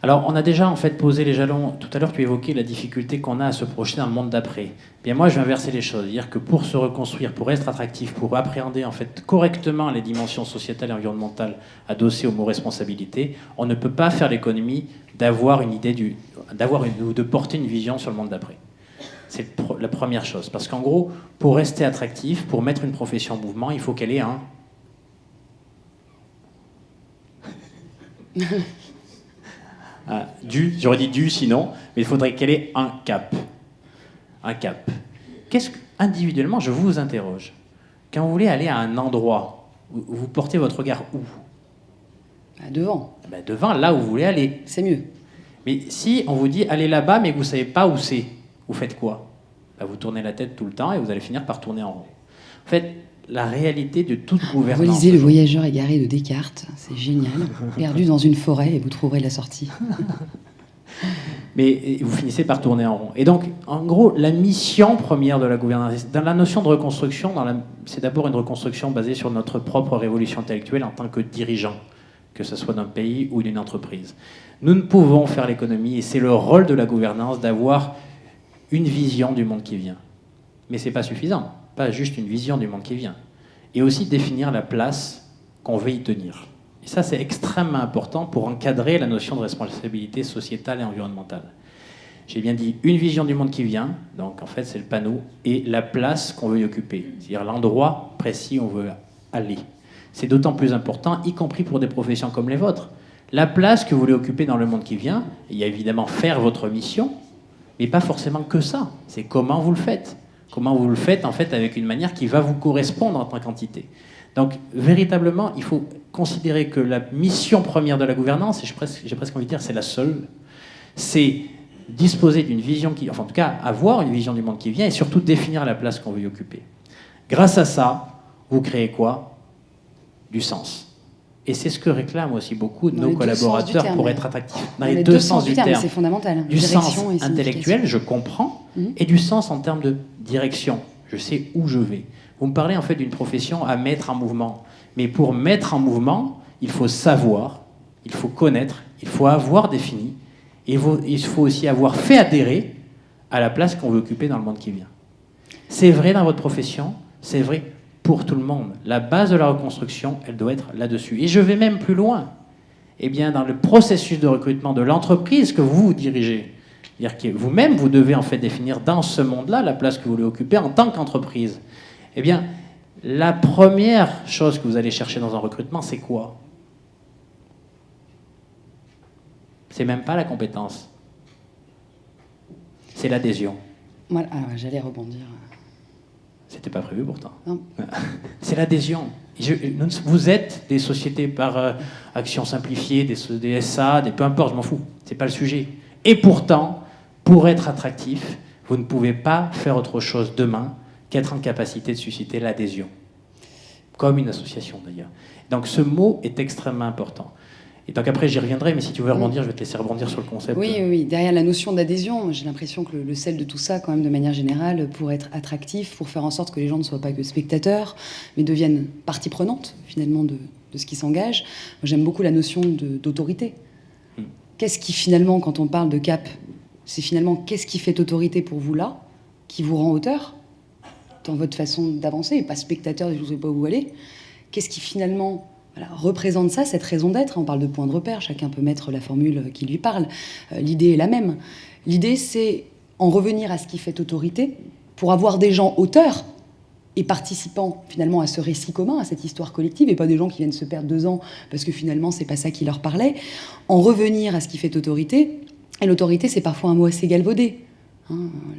Alors, on a déjà en fait posé les jalons. Tout à l'heure, tu évoquais la difficulté qu'on a à se projeter dans le monde d'après. Bien, moi, je vais inverser les choses, dire que pour se reconstruire, pour être attractif, pour appréhender en fait correctement les dimensions sociétales et environnementales adossées au mot responsabilité, on ne peut pas faire l'économie d'avoir une idée ou de porter une vision sur le monde d'après. C'est la première chose, parce qu'en gros, pour rester attractif, pour mettre une profession en mouvement, il faut qu'elle ait un j'aurais dit du sinon, mais il faudrait qu'elle ait un cap. Un cap. Individuellement, je vous interroge. Quand vous voulez aller à un endroit, vous portez votre regard où ? Devant. Devant, là où vous voulez aller. C'est mieux. Mais si on vous dit allez là-bas, mais que vous ne savez pas où c'est, vous faites quoi ? Vous tournez la tête tout le temps et vous allez finir par tourner en rond. En fait, la réalité de toute gouvernance... Relisez Le Voyageur égaré de Descartes, c'est génial. Perdu dans une forêt et vous trouverez la sortie. Mais vous finissez par tourner en rond. Et donc, en gros, la mission première de la gouvernance, dans la notion de reconstruction, c'est d'abord une reconstruction basée sur notre propre révolution intellectuelle en tant que dirigeant, que ce soit d'un pays ou d'une entreprise. Nous ne pouvons faire l'économie, et c'est le rôle de la gouvernance d'avoir une vision du monde qui vient. Mais ce n'est pas suffisant. Pas juste une vision du monde qui vient. Et aussi définir la place qu'on veut y tenir. Et ça, c'est extrêmement important pour encadrer la notion de responsabilité sociétale et environnementale. J'ai bien dit une vision du monde qui vient, donc en fait c'est le panneau, et la place qu'on veut y occuper, c'est-à-dire l'endroit précis où on veut aller. C'est d'autant plus important, y compris pour des professions comme les vôtres. La place que vous voulez occuper dans le monde qui vient, il y a évidemment faire votre mission, mais pas forcément que ça. C'est comment vous le faites. Comment vous le faites en fait avec une manière qui va vous correspondre en tant qu'entité. Donc véritablement, il faut considérer que la mission première de la gouvernance, et j'ai presque envie de dire c'est la seule, C'est disposer d'une vision qui, enfin en tout cas avoir une vision du monde qui vient et surtout définir la place qu'on veut y occuper. Grâce à ça, vous créez quoi? Du sens. Et c'est ce que réclament aussi beaucoup de nos collaborateurs pour être attractifs. Dans les deux sens du terme. C'est fondamental. Du sens intellectuel, je comprends, et du sens en termes de direction. Je sais où je vais. Vous me parlez en fait d'une profession à mettre en mouvement. Mais pour mettre en mouvement, il faut savoir, il faut connaître, il faut avoir défini, et il faut aussi avoir fait adhérer à la place qu'on veut occuper dans le monde qui vient. C'est vrai dans votre profession, c'est vrai pour tout le monde. La base de la reconstruction, elle doit être là-dessus. Et je vais même plus loin. Eh bien, dans le processus de recrutement de l'entreprise que vous dirigez, c'est-à-dire que vous-même, vous devez en fait définir dans ce monde-là la place que vous voulez occuper en tant qu'entreprise. Eh bien, la première chose que vous allez chercher dans un recrutement, c'est quoi? C'est même pas la compétence. C'est l'adhésion. Voilà, j'allais rebondir. C'était pas prévu pourtant. Non. C'est l'adhésion. Vous êtes des sociétés par action simplifiée, des SA, peu importe, je m'en fous. C'est pas le sujet. Et pourtant, pour être attractif, vous ne pouvez pas faire autre chose demain qu'être en capacité de susciter l'adhésion. Comme une association d'ailleurs. Donc ce mot est extrêmement important. Et donc après, j'y reviendrai, mais si tu veux rebondir, je vais te laisser rebondir sur le concept. Oui. Derrière la notion d'adhésion, j'ai l'impression que le sel de tout ça, quand même, de manière générale, pour être attractif, pour faire en sorte que les gens ne soient pas que spectateurs, mais deviennent partie prenante, finalement, de ce qui s'engage. J'aime beaucoup la notion d'autorité. Qu'est-ce qui, finalement, quand on parle de cap, c'est finalement qu'est-ce qui fait autorité pour vous là, qui vous rend auteur dans votre façon d'avancer, et pas spectateur, je ne sais pas où vous allez. Qu'est-ce qui, finalement... Voilà, représente ça, cette raison d'être. On parle de point de repère, chacun peut mettre la formule qui lui parle. L'idée est la même. L'idée, c'est en revenir à ce qui fait autorité, pour avoir des gens auteurs et participant finalement à ce récit commun, à cette histoire collective, et pas des gens qui viennent se perdre 2 ans parce que finalement c'est pas ça qui leur parlait. En revenir à ce qui fait autorité, et l'autorité c'est parfois un mot assez galvaudé.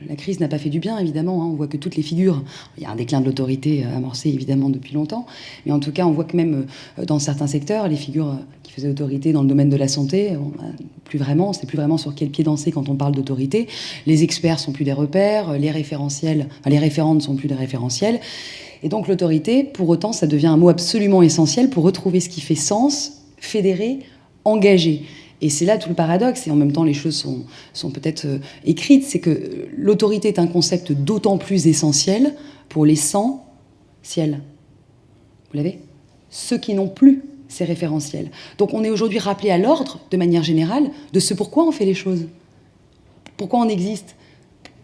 La crise n'a pas fait du bien, évidemment. On voit que toutes les figures... Il y a un déclin de l'autorité amorcé, évidemment, depuis longtemps. Mais en tout cas, on voit que même dans certains secteurs, les figures qui faisaient autorité dans le domaine de la santé, plus vraiment, c'est plus vraiment sur quel pied danser quand on parle d'autorité. Les experts sont plus des repères, les référentiels, les référents ne sont plus des référentiels. Et donc l'autorité, pour autant, ça devient un mot absolument essentiel pour retrouver ce qui fait sens, fédérer, engager. Et c'est là tout le paradoxe, et en même temps les choses sont peut-être écrites, c'est que l'autorité est un concept d'autant plus essentiel pour les sans-ciels. Vous l'avez? Ceux qui n'ont plus ces référentiels. Donc on est aujourd'hui rappelé à l'ordre, de manière générale, de ce pourquoi on fait les choses. Pourquoi on existe?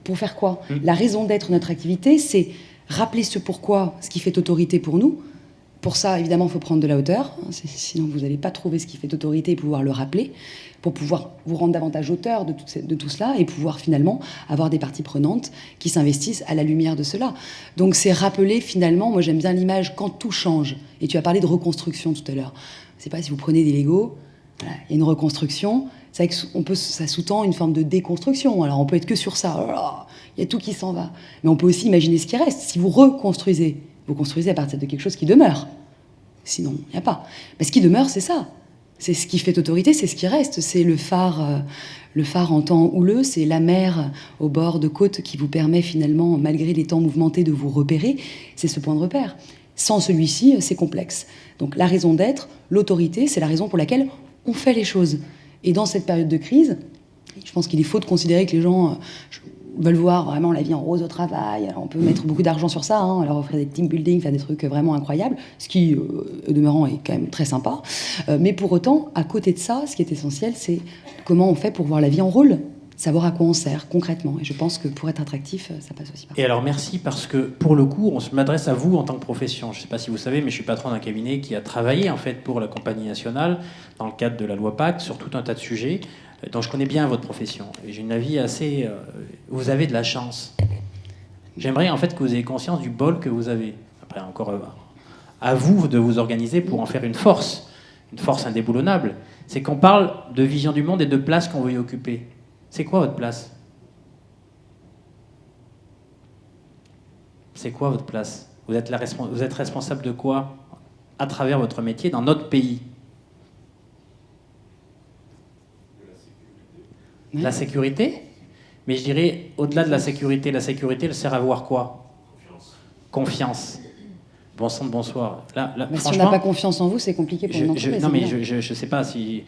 Pour faire quoi? La raison d'être de notre activité, c'est rappeler ce pourquoi, ce qui fait autorité pour nous. Pour ça, évidemment, il faut prendre de la hauteur, sinon vous n'allez pas trouver ce qui fait autorité et pouvoir le rappeler, pour pouvoir vous rendre davantage auteur de tout cela et pouvoir finalement avoir des parties prenantes qui s'investissent à la lumière de cela. Donc c'est rappeler finalement, moi j'aime bien l'image quand tout change. Et tu as parlé de reconstruction tout à l'heure. Je ne sais pas si vous prenez des Legos, voilà, il y a une reconstruction, c'est vrai que ça sous-tend une forme de déconstruction. Alors on peut être que sur ça, oh, il y a tout qui s'en va. Mais on peut aussi imaginer ce qui reste. Si vous reconstruisez, vous construisez à partir de quelque chose qui demeure. Sinon, il n'y a pas. Mais ce qui demeure, c'est ça. C'est ce qui fait autorité, c'est ce qui reste. C'est le phare en temps houleux, c'est la mer au bord de côte qui vous permet finalement, malgré les temps mouvementés, de vous repérer. C'est ce point de repère. Sans celui-ci, c'est complexe. Donc la raison d'être, l'autorité, c'est la raison pour laquelle on fait les choses. Et dans cette période de crise, je pense qu'il est faux de considérer que les gens... veulent voir vraiment la vie en rose au travail. Alors on peut mettre beaucoup d'argent sur ça, leur offrir des team building, faire des trucs vraiment incroyables, ce qui, au demeurant, est quand même très sympa. Mais pour autant, à côté de ça, ce qui est essentiel, c'est comment on fait pour voir la vie en rôle, savoir à quoi on sert concrètement. Et je pense que pour être attractif, ça passe aussi par ça. Et alors merci, parce que pour le coup, on se m'adresse à vous en tant que profession. Je ne sais pas si vous savez, mais je suis patron d'un cabinet qui a travaillé en fait pour la compagnie nationale dans le cadre de la loi Pacte sur tout un tas de sujets. Donc je connais bien votre profession. Et j'ai une avis assez... vous avez de la chance. J'aimerais en fait que vous ayez conscience du bol que vous avez. Après, encore à vous de vous organiser pour en faire une force indéboulonnable. C'est qu'on parle de vision du monde et de place qu'on veut y occuper. C'est quoi votre place? C'est quoi votre place? Vous êtes responsable de quoi à travers votre métier dans notre pays? Ouais. La sécurité. Mais je dirais, au-delà de la sécurité, elle sert à voir quoi? Confiance. Bon sang de bonsoir. Là, Bah, si on franchement, n'a pas confiance en vous, c'est compliqué pour une entreprise. non, mais c'est bien. je sais pas si...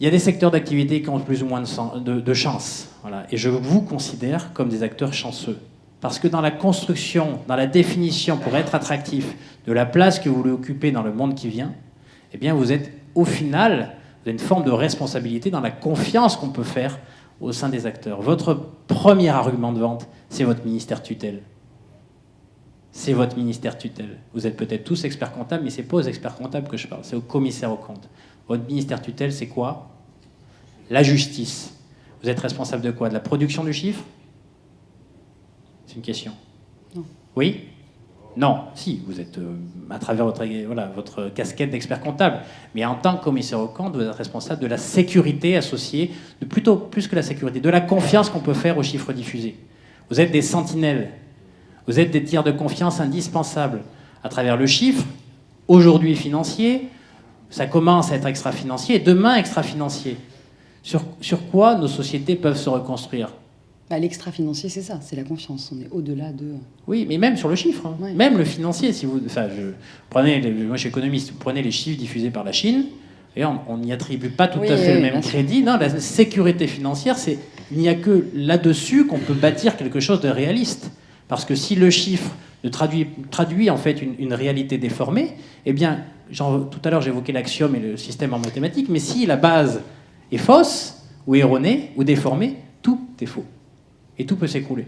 Il y a des secteurs d'activité qui ont plus ou moins de chance. Voilà. Et je vous considère comme des acteurs chanceux. Parce que dans la construction, dans la définition, pour être attractif, de la place que vous voulez occuper dans le monde qui vient, eh bien, vous êtes, au final, vous avez une forme de responsabilité dans la confiance qu'on peut faire au sein des acteurs. Votre premier argument de vente, c'est votre ministère tutelle. C'est votre ministère tutelle. Vous êtes peut-être tous experts comptables, mais ce n'est pas aux experts comptables que je parle, c'est aux commissaires aux comptes. Votre ministère tutelle, c'est quoi? La justice. Vous êtes responsable de quoi? De la production du chiffre? C'est une question. Non. Oui? Non. Si, vous êtes, à travers votre casquette d'expert comptable. Mais en tant que commissaire aux comptes, vous êtes responsable de la sécurité associée, plutôt plus que la sécurité, de la confiance qu'on peut faire aux chiffres diffusés. Vous êtes des sentinelles. Vous êtes des tiers de confiance indispensables à travers le chiffre, aujourd'hui financier, ça commence à être extra-financier, et demain extra-financier. Sur quoi nos sociétés peuvent se reconstruire? Bah, l'extra-financier, c'est ça, c'est la confiance. On est au-delà de... Oui, mais même sur le chiffre, hein. Ouais. Même le financier. Si vous, moi je suis économiste, vous prenez les chiffres diffusés par la Chine, et on n'y attribue pas tout à fait le même crédit. Non, la sécurité financière, il n'y a que là-dessus qu'on peut bâtir quelque chose de réaliste. Parce que si le chiffre traduit en fait une réalité déformée, eh bien, tout à l'heure j'évoquais l'axiome et le système en mathématiques, mais si la base est fausse, ou erronée, ou déformée, tout est faux. Et tout peut s'écrouler.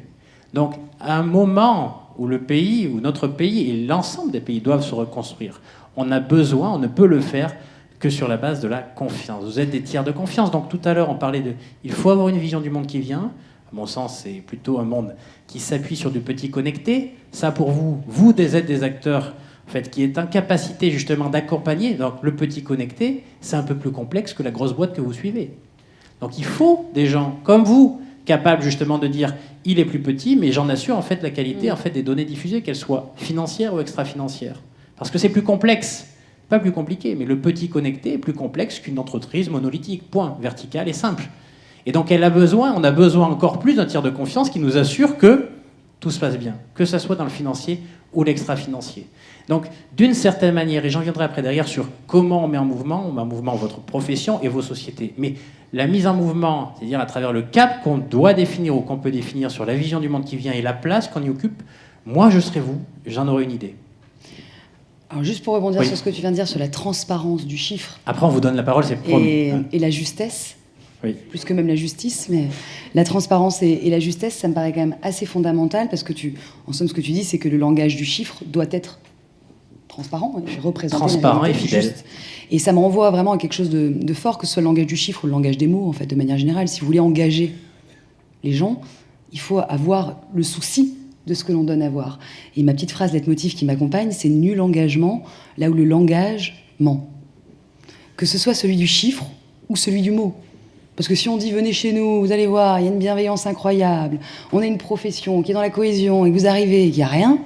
Donc, à un moment où le pays, où notre pays et l'ensemble des pays doivent se reconstruire, on a besoin, on ne peut le faire que sur la base de la confiance. Vous êtes des tiers de confiance. Donc, tout à l'heure, on parlait il faut avoir une vision du monde qui vient. À mon sens, c'est plutôt un monde qui s'appuie sur du petit connecté. Ça, pour vous êtes des acteurs en fait, qui est en capacité justement d'accompagner. Donc, le petit connecté, c'est un peu plus complexe que la grosse boîte que vous suivez. Donc, il faut des gens comme vous, capables justement de dire il est plus petit, mais j'en assure en fait la qualité en fait, des données diffusées, qu'elles soient financières ou extra-financières. Parce que c'est plus complexe. Pas plus compliqué, mais le petit connecté est plus complexe qu'une entreprise monolithique, point, verticale et simple. Et donc on a besoin encore plus d'un tiers de confiance qui nous assure que tout se passe bien, que ce soit dans le financier ou l'extra-financier. Donc d'une certaine manière, et j'en viendrai après derrière sur comment on met en mouvement votre profession et vos sociétés. Mais la mise en mouvement, c'est-à-dire à travers le cap qu'on doit définir ou qu'on peut définir sur la vision du monde qui vient et la place qu'on y occupe, moi je serai vous, j'en aurai une idée. Alors juste pour rebondir Oui. sur ce que tu viens de dire sur la transparence du chiffre Après on vous donne la parole, c'est promis. et la justesse, Oui. plus que même la justice, mais la transparence et la justesse, ça me paraît quand même assez fondamental parce que en somme, ce que tu dis, c'est que le langage du chiffre doit être transparent, représenté Transparent et fidèle. juste. Et ça me renvoie vraiment à quelque chose de fort, que ce soit le langage du chiffre ou le langage des mots, en fait, de manière générale. Si vous voulez engager les gens, il faut avoir le souci de ce que l'on donne à voir. Et ma petite phrase leitmotiv qui m'accompagne, c'est nul engagement là où le langage ment. Que ce soit celui du chiffre ou celui du mot. Parce que si on dit venez chez nous, vous allez voir, il y a une bienveillance incroyable, on a une profession qui est dans la cohésion et que vous arrivez et qu'il n'y a rien,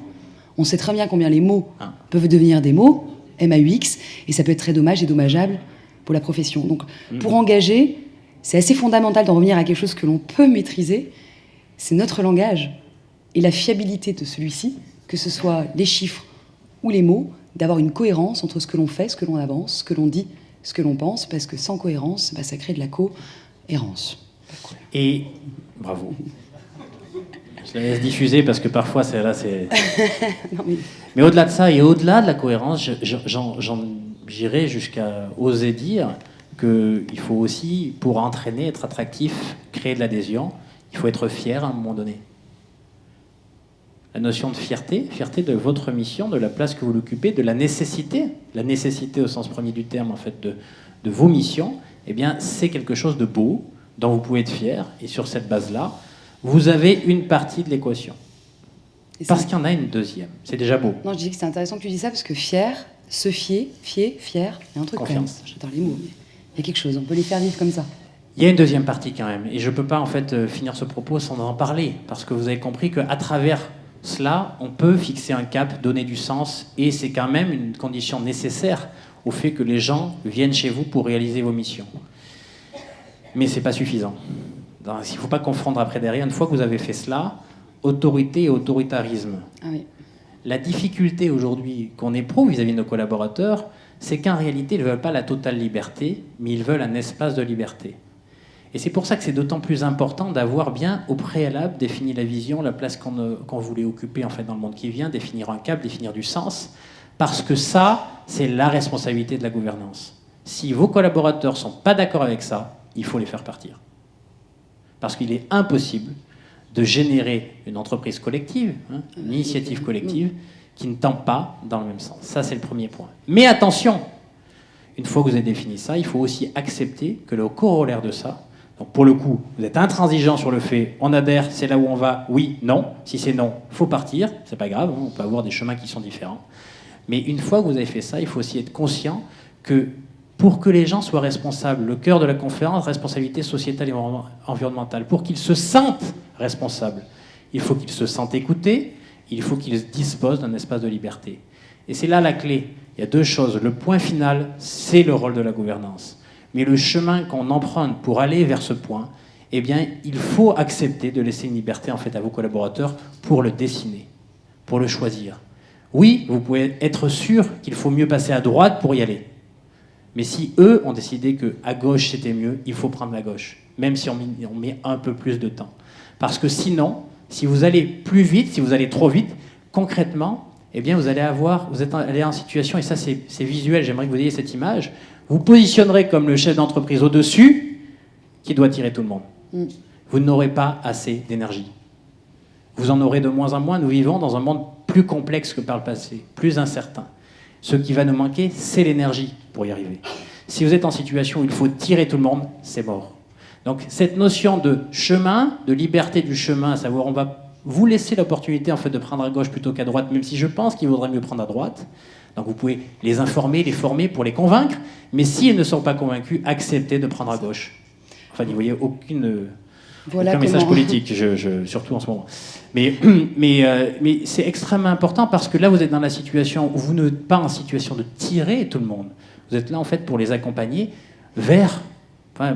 on sait très bien combien les mots peuvent devenir des mots, MAUX, et ça peut être très dommage et dommageable pour la profession. Donc pour engager, c'est assez fondamental d'en revenir à quelque chose que l'on peut maîtriser, c'est notre langage et la fiabilité de celui-ci, que ce soit les chiffres ou les mots, d'avoir une cohérence entre ce que l'on fait, ce que l'on avance, ce que l'on dit, ce que l'on pense, parce que sans cohérence, ça crée de la cohérence. Et bravo. Je la laisse diffuser parce que parfois c'est. Non, Mais au-delà de ça et au-delà de la cohérence, j'irais jusqu'à oser dire qu'il faut aussi, pour entraîner, être attractif, créer de l'adhésion, il faut être fier à un moment donné. La notion de fierté de votre mission, de la place que vous l'occupez, de la nécessité au sens premier du terme en fait de vos missions, eh bien c'est quelque chose de beau dont vous pouvez être fier. Et sur cette base-là, vous avez une partie de l'équation. Parce qu'il y en a une deuxième. C'est déjà beau. Non, je disais que c'est intéressant que tu dis ça parce que fier, se fier, fier, il y a un truc Confiance. quand même. J'adore les mots, mais il y a quelque chose. On peut les faire vivre comme ça. Il y a une deuxième partie quand même. Et je ne peux pas en fait finir ce propos sans en parler. Parce que vous avez compris qu'à travers cela, on peut fixer un cap, donner du sens. Et c'est quand même une condition nécessaire au fait que les gens viennent chez vous pour réaliser vos missions. Mais ce n'est pas suffisant. Il ne faut pas confondre après derrière, une fois que vous avez fait cela, autorité et autoritarisme. Ah oui. La difficulté aujourd'hui qu'on éprouve vis-à-vis de nos collaborateurs, c'est qu'en réalité, ils ne veulent pas la totale liberté, mais ils veulent un espace de liberté. Et c'est pour ça que c'est d'autant plus important d'avoir bien au préalable défini la vision, la place qu'on voulait occuper en fait, dans le monde qui vient, définir un cap, définir du sens, parce que ça, c'est la responsabilité de la gouvernance. Si vos collaborateurs ne sont pas d'accord avec ça, il faut les faire partir. Parce qu'il est impossible de générer une entreprise collective, une initiative collective, qui ne tend pas dans le même sens. Ça, c'est le premier point. Mais attention, une fois que vous avez défini ça, il faut aussi accepter que le corollaire de ça, donc pour le coup, vous êtes intransigeant sur le fait, on adhère, c'est là où on va, oui, non. Si c'est non, il faut partir, c'est pas grave, on peut avoir des chemins qui sont différents. Mais une fois que vous avez fait ça, il faut aussi être conscient que pour que les gens soient responsables, le cœur de la conférence, responsabilité sociétale et environnementale, pour qu'ils se sentent responsables, il faut qu'ils se sentent écoutés, il faut qu'ils disposent d'un espace de liberté. Et c'est là la clé. Il y a deux choses. Le point final, c'est le rôle de la gouvernance. Mais le chemin qu'on emprunte pour aller vers ce point, eh bien, il faut accepter de laisser une liberté en fait, à vos collaborateurs pour le dessiner, pour le choisir. Oui, vous pouvez être sûr qu'il faut mieux passer à droite pour y aller. Mais si eux ont décidé qu'à gauche c'était mieux, il faut prendre la gauche, même si on met un peu plus de temps. Parce que sinon, si vous allez plus vite, si vous allez trop vite, concrètement, eh bien vous allez aller en situation, et ça c'est visuel, j'aimerais que vous ayez cette image, vous positionnerez comme le chef d'entreprise au-dessus qui doit tirer tout le monde. Vous n'aurez pas assez d'énergie. Vous en aurez de moins en moins. Nous vivons dans un monde plus complexe que par le passé, plus incertain. Ce qui va nous manquer, c'est l'énergie pour y arriver. Si vous êtes en situation où il faut tirer tout le monde, c'est mort. Donc cette notion de chemin, de liberté du chemin, à savoir on va vous laisser l'opportunité en fait, de prendre à gauche plutôt qu'à droite, même si je pense qu'il vaudrait mieux prendre à droite. Donc vous pouvez les informer, les former pour les convaincre, mais s'ils ne sont pas convaincus, acceptez de prendre à gauche. Enfin, n'y voyez aucun message politique, surtout en ce moment. Mais c'est extrêmement important parce que là, vous êtes dans la situation où vous n'êtes pas en situation de tirer tout le monde. Vous êtes là, en fait, pour les accompagner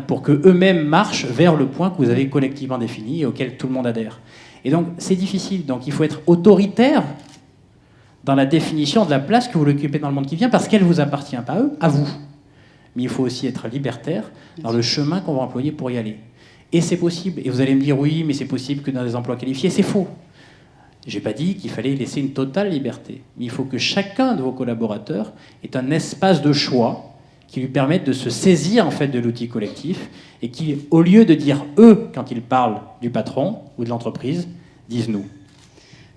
pour qu'eux-mêmes marchent vers le point que vous avez collectivement défini et auquel tout le monde adhère. Et donc, c'est difficile. Donc, il faut être autoritaire dans la définition de la place que vous occupez dans le monde qui vient parce qu'elle ne vous appartient pas, à vous. Mais il faut aussi être libertaire dans le chemin qu'on va employer pour y aller. Et c'est possible. Et vous allez me dire, oui, mais c'est possible que dans des emplois qualifiés. C'est faux. Je n'ai pas dit qu'il fallait laisser une totale liberté. Mais il faut que chacun de vos collaborateurs ait un espace de choix qui lui permette de se saisir en fait, de l'outil collectif et qui, au lieu de dire eux, quand ils parlent du patron ou de l'entreprise, disent nous.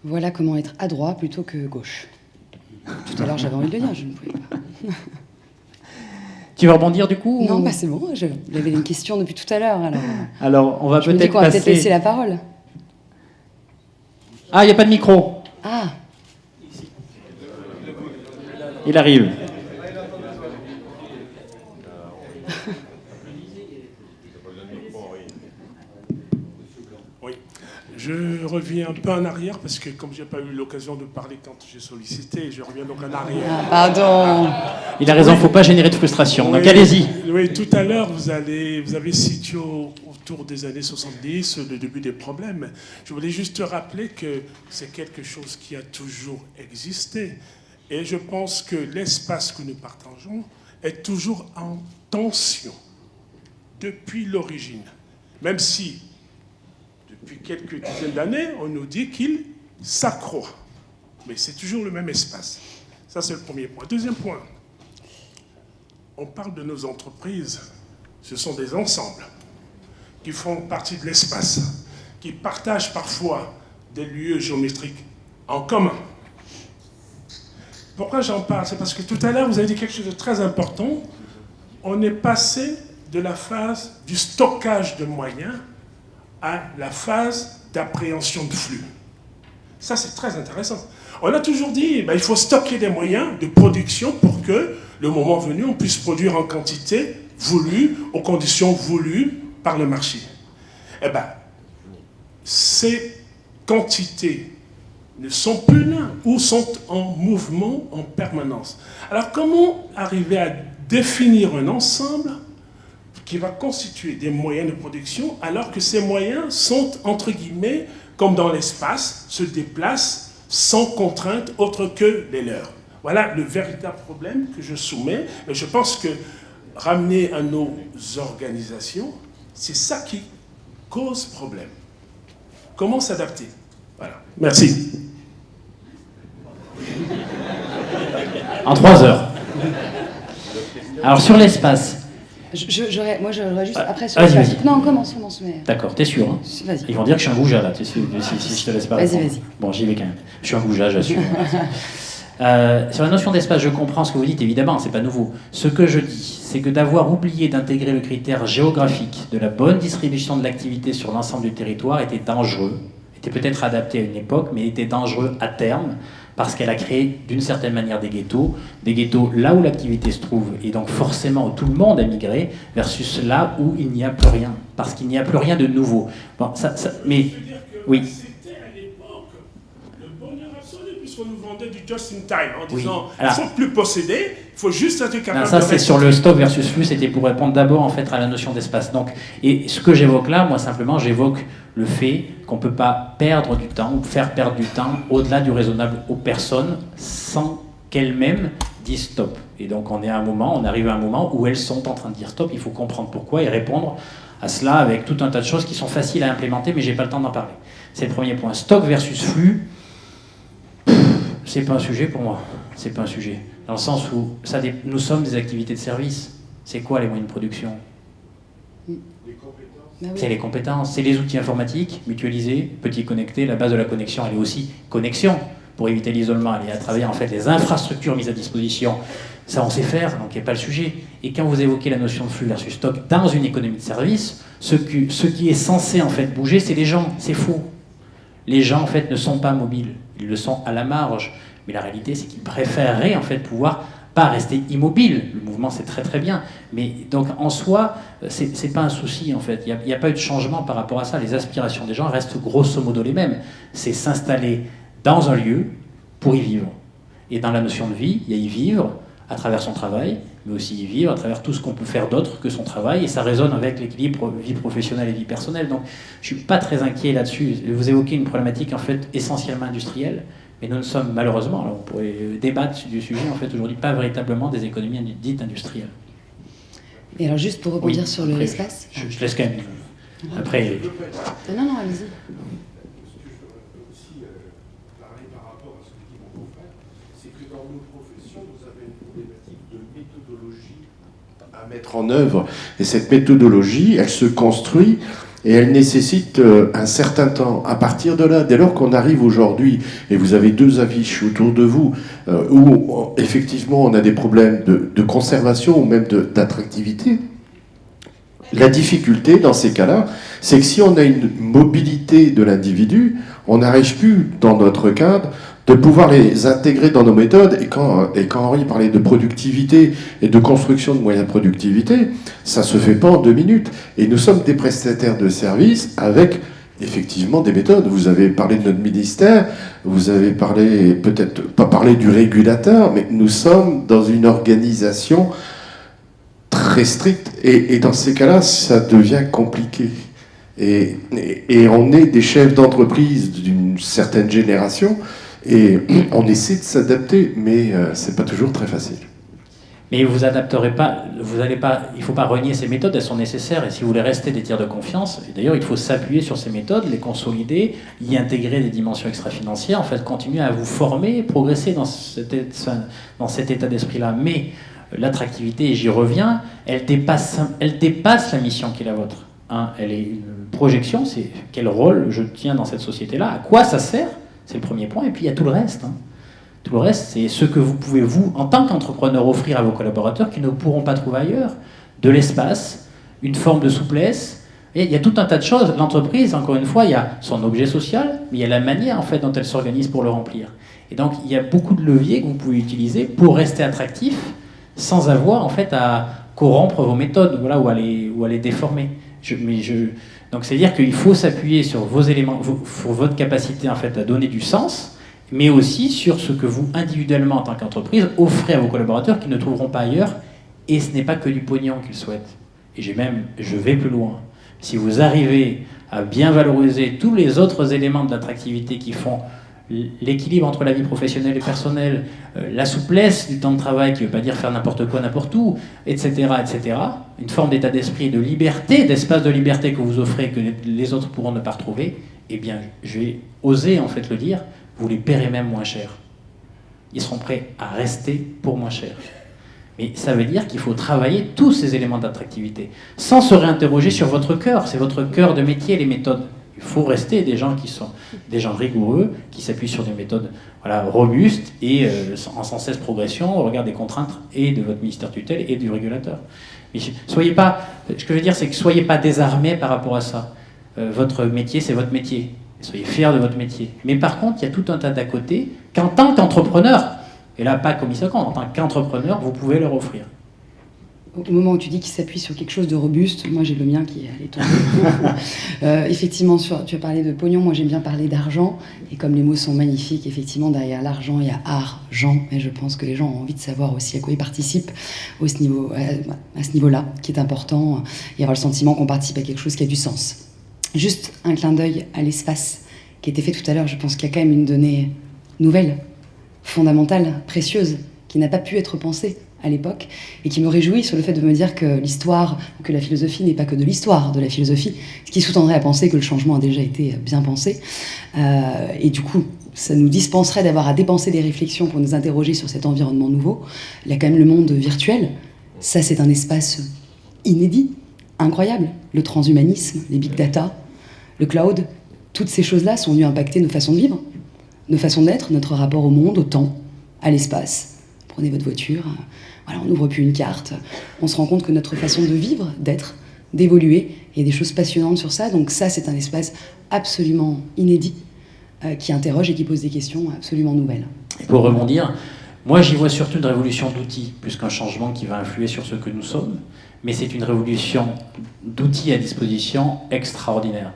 Voilà comment être à droite plutôt que gauche. Tout à l'heure, j'avais envie de le dire, je ne pouvais pas. Tu veux rebondir du coup Non, c'est bon, j'avais une question depuis tout à l'heure. Alors on va peut-être passer... On va peut-être laisser la parole. Ah, il n'y a pas de micro. Ah. Il arrive. Oui, je reviens un peu en arrière parce que comme je n'ai pas eu l'occasion de parler quand j'ai sollicité, je reviens donc en arrière. Ah, pardon. Il a raison, il ne faut pas générer de frustration. Oui, donc allez-y. Oui, tout à l'heure, vous avez situé autour des années 70 le début des problèmes. Je voulais juste rappeler que c'est quelque chose qui a toujours existé. Et je pense que l'espace que nous partageons est toujours en tension depuis l'origine. Même si, depuis quelques dizaines d'années, on nous dit qu'il s'accroît. Mais c'est toujours le même espace. Ça, c'est le premier point. Deuxième point. On parle de nos entreprises. Ce sont des ensembles qui font partie de l'espace, qui partagent parfois des lieux géométriques en commun. Pourquoi j'en parle? C'est parce que tout à l'heure, vous avez dit quelque chose de très important. On est passé de la phase du stockage de moyens à la phase d'appréhension de flux. Ça, c'est très intéressant. On a toujours dit il faut stocker des moyens de production pour que, le moment venu, on puisse produire en quantité voulue, aux conditions voulues par le marché. Eh bien, ces quantités ne sont plus là ou sont en mouvement en permanence. Alors, comment arriver à définir un ensemble qui va constituer des moyens de production, alors que ces moyens sont, entre guillemets, comme dans l'espace, se déplacent sans contrainte autre que les leurs. Voilà le véritable problème que je soumets. Et je pense que ramener à nos organisations, c'est ça qui cause problème. Comment s'adapter? Voilà. Merci. En 3 heures. Alors sur l'espace. Moi, j'aurais juste après sur Vas-y, l'espace. vas-y. Non, on commence. Mais... D'accord, t'es sûr hein? Vas-y. Ils vont dire que je suis un goujat là, si je te laisse pas répondre. Vas-y. Bon, j'y vais quand même. Je suis un goujat, j'assume. Sur la notion d'espace, je comprends ce que vous dites, évidemment, c'est pas nouveau. Ce que je dis, c'est que d'avoir oublié d'intégrer le critère géographique de la bonne distribution de l'activité sur l'ensemble du territoire était dangereux, était peut-être adapté à une époque, mais était dangereux à terme, parce qu'elle a créé d'une certaine manière des ghettos là où l'activité se trouve, et donc forcément où tout le monde a migré, versus là où il n'y a plus rien, parce qu'il n'y a plus rien de nouveau. Bon, mais oui. C'était à l'époque le bonheur absolu, puisqu'on nous vendait du just in time, en disant Oui. Alors, il ne faut plus posséder, il faut juste être capable ça de c'est sur le stock versus flux, c'était pour répondre d'abord en fait à la notion d'espace. Donc, et ce que j'évoque là, moi simplement, j'évoque le fait qu'on ne peut pas perdre du temps ou faire perdre du temps au-delà du raisonnable aux personnes sans qu'elles-mêmes disent stop. Et donc on arrive à un moment où elles sont en train de dire stop, il faut comprendre pourquoi et répondre à cela avec tout un tas de choses qui sont faciles à implémenter, mais j'ai pas le temps d'en parler. C'est le premier point. Stock versus flux, c'est pas un sujet pour moi. C'est pas un sujet. Dans le sens où nous sommes des activités de service. C'est quoi les moyens de production ? C'est les compétences, c'est les outils informatiques, mutualisés, petits connectés. La base de la connexion, elle est aussi connexion, pour éviter l'isolement. Elle est à travers en fait, les infrastructures mises à disposition. Ça, on sait faire, donc il n'y a pas le sujet. Et quand vous évoquez la notion de flux versus stock dans une économie de service, ce qui est censé en fait bouger, c'est les gens. C'est faux. Les gens, en fait, ne sont pas mobiles. Ils le sont à la marge. Mais la réalité, c'est qu'ils préféreraient en fait pouvoir pas rester immobile. Le mouvement, c'est très très bien. Mais donc, en soi, c'est pas un souci, en fait. Il n'y a pas eu de changement par rapport à ça. Les aspirations des gens restent grosso modo les mêmes. C'est s'installer dans un lieu pour y vivre. Et dans la notion de vie, il y a y vivre à travers son travail, mais aussi y vivre à travers tout ce qu'on peut faire d'autre que son travail. Et ça résonne avec l'équilibre vie professionnelle et vie personnelle. Donc, je ne suis pas très inquiet là-dessus. Vous évoquez une problématique, en fait, essentiellement industrielle. Mais nous ne sommes malheureusement, alors on pourrait débattre du sujet, en fait, aujourd'hui, pas véritablement des économies dites industrielles. Et alors, juste pour rebondir sur l'espace. Je laisse quand même. Après. Non, allez-y. Ce que je veux aussi parler par rapport à ce que dit mon confrère, c'est que dans nos professions, vous avez une problématique de méthodologie à mettre en œuvre. Et cette méthodologie, elle se construit. Et elle nécessite un certain temps. À partir de là, dès lors qu'on arrive aujourd'hui, et vous avez 2 affiches autour de vous, où effectivement on a des problèmes de conservation ou même d'attractivité, la difficulté dans ces cas-là, c'est que si on a une mobilité de l'individu, on n'arrive plus, dans notre cadre, de pouvoir les intégrer dans nos méthodes. Et quand Henri parlait de productivité et de construction de moyens de productivité, ça ne se fait pas en 2 minutes. Et nous sommes des prestataires de services avec effectivement des méthodes. Vous avez parlé de notre ministère, vous avez parlé, peut-être pas parlé du régulateur, mais nous sommes dans une organisation très stricte. Et dans ces cas-là, ça devient compliqué. Et on est des chefs d'entreprise d'une certaine génération, et on essaie de s'adapter, mais c'est pas toujours très facile. Mais vous adapterez pas, il ne faut pas renier ces méthodes, elles sont nécessaires, et si vous voulez rester des tiers de confiance, et d'ailleurs il faut s'appuyer sur ces méthodes, les consolider, y intégrer des dimensions extra-financières, en fait continuer à vous former, progresser dans cet état d'esprit-là. Mais l'attractivité, et j'y reviens, elle dépasse la mission qui est la vôtre. Elle est une projection, c'est quel rôle je tiens dans cette société-là, à quoi ça sert, c'est le premier point, et puis il y a tout le reste. Tout le reste, c'est ce que vous pouvez, vous, en tant qu'entrepreneur, offrir à vos collaborateurs qui ne pourront pas trouver ailleurs. De l'espace, une forme de souplesse. Et il y a tout un tas de choses. L'entreprise, encore une fois, il y a son objet social, mais il y a la manière en fait, dont elle s'organise pour le remplir. Et donc, il y a beaucoup de leviers que vous pouvez utiliser pour rester attractif sans avoir en fait, à corrompre vos méthodes ou à les déformer. Donc, c'est-à-dire qu'il faut s'appuyer sur vos éléments, sur votre capacité en fait, à donner du sens, mais aussi sur ce que vous, individuellement, en tant qu'entreprise, offrez à vos collaborateurs qui ne trouveront pas ailleurs, et ce n'est pas que du pognon qu'ils souhaitent. Et je vais plus loin. Si vous arrivez à bien valoriser tous les autres éléments de l'attractivité qui font l'équilibre entre la vie professionnelle et personnelle, la souplesse du temps de travail, qui ne veut pas dire faire n'importe quoi, n'importe où, etc., etc., une forme d'état d'esprit, de liberté, d'espace de liberté que vous offrez, que les autres pourront ne pas retrouver, eh bien, je vais oser en fait le dire, vous les paierez même moins cher. Ils seront prêts à rester pour moins cher. Mais ça veut dire qu'il faut travailler tous ces éléments d'attractivité, sans se réinterroger sur votre cœur. C'est votre cœur de métier, les méthodes. Il faut rester des gens qui sont des gens rigoureux, qui s'appuient sur des méthodes robustes et en sans cesse progression au regard des contraintes et de votre ministère tutelle et du régulateur. Mais soyez pas, ce que je veux dire, c'est que soyez pas désarmés par rapport à ça. Votre métier, c'est votre métier. Soyez fiers de votre métier. Mais par contre, il y a tout un tas d'à côté qu'en tant qu'entrepreneur, et là pas commissaire, en tant qu'entrepreneur, vous pouvez leur offrir. Au moment où tu dis qu'il s'appuie sur quelque chose de robuste, moi j'ai le mien qui allait tomber. Effectivement, tu as parlé de pognon, moi j'aime bien parler d'argent, et comme les mots sont magnifiques, effectivement derrière l'argent il y a argent, et je pense que les gens ont envie de savoir aussi à quoi ils participent à ce niveau-là, qui est important, et avoir le sentiment qu'on participe à quelque chose qui a du sens. Juste un clin d'œil à l'espace qui a été fait tout à l'heure, je pense qu'il y a quand même une donnée nouvelle, fondamentale, précieuse, qui n'a pas pu être pensée à l'époque, et qui me réjouit sur le fait de me dire que l'histoire, que la philosophie n'est pas que de l'histoire de la philosophie, ce qui sous-tendrait à penser que le changement a déjà été bien pensé. Et du coup, ça nous dispenserait d'avoir à dépenser des réflexions pour nous interroger sur cet environnement nouveau. Il y a quand même le monde virtuel. Ça, c'est un espace inédit, incroyable. Le transhumanisme, les big data, le cloud, toutes ces choses-là sont venues impacter nos façons de vivre, nos façons d'être, notre rapport au monde, au temps, à l'espace. Prenez votre voiture, voilà, on n'ouvre plus une carte, on se rend compte que notre façon de vivre, d'être, d'évoluer, il y a des choses passionnantes sur ça, donc ça c'est un espace absolument inédit, qui interroge et qui pose des questions absolument nouvelles. Et pour rebondir, moi j'y vois surtout une révolution d'outils, plus qu'un changement qui va influer sur ce que nous sommes, mais c'est une révolution d'outils à disposition extraordinaire.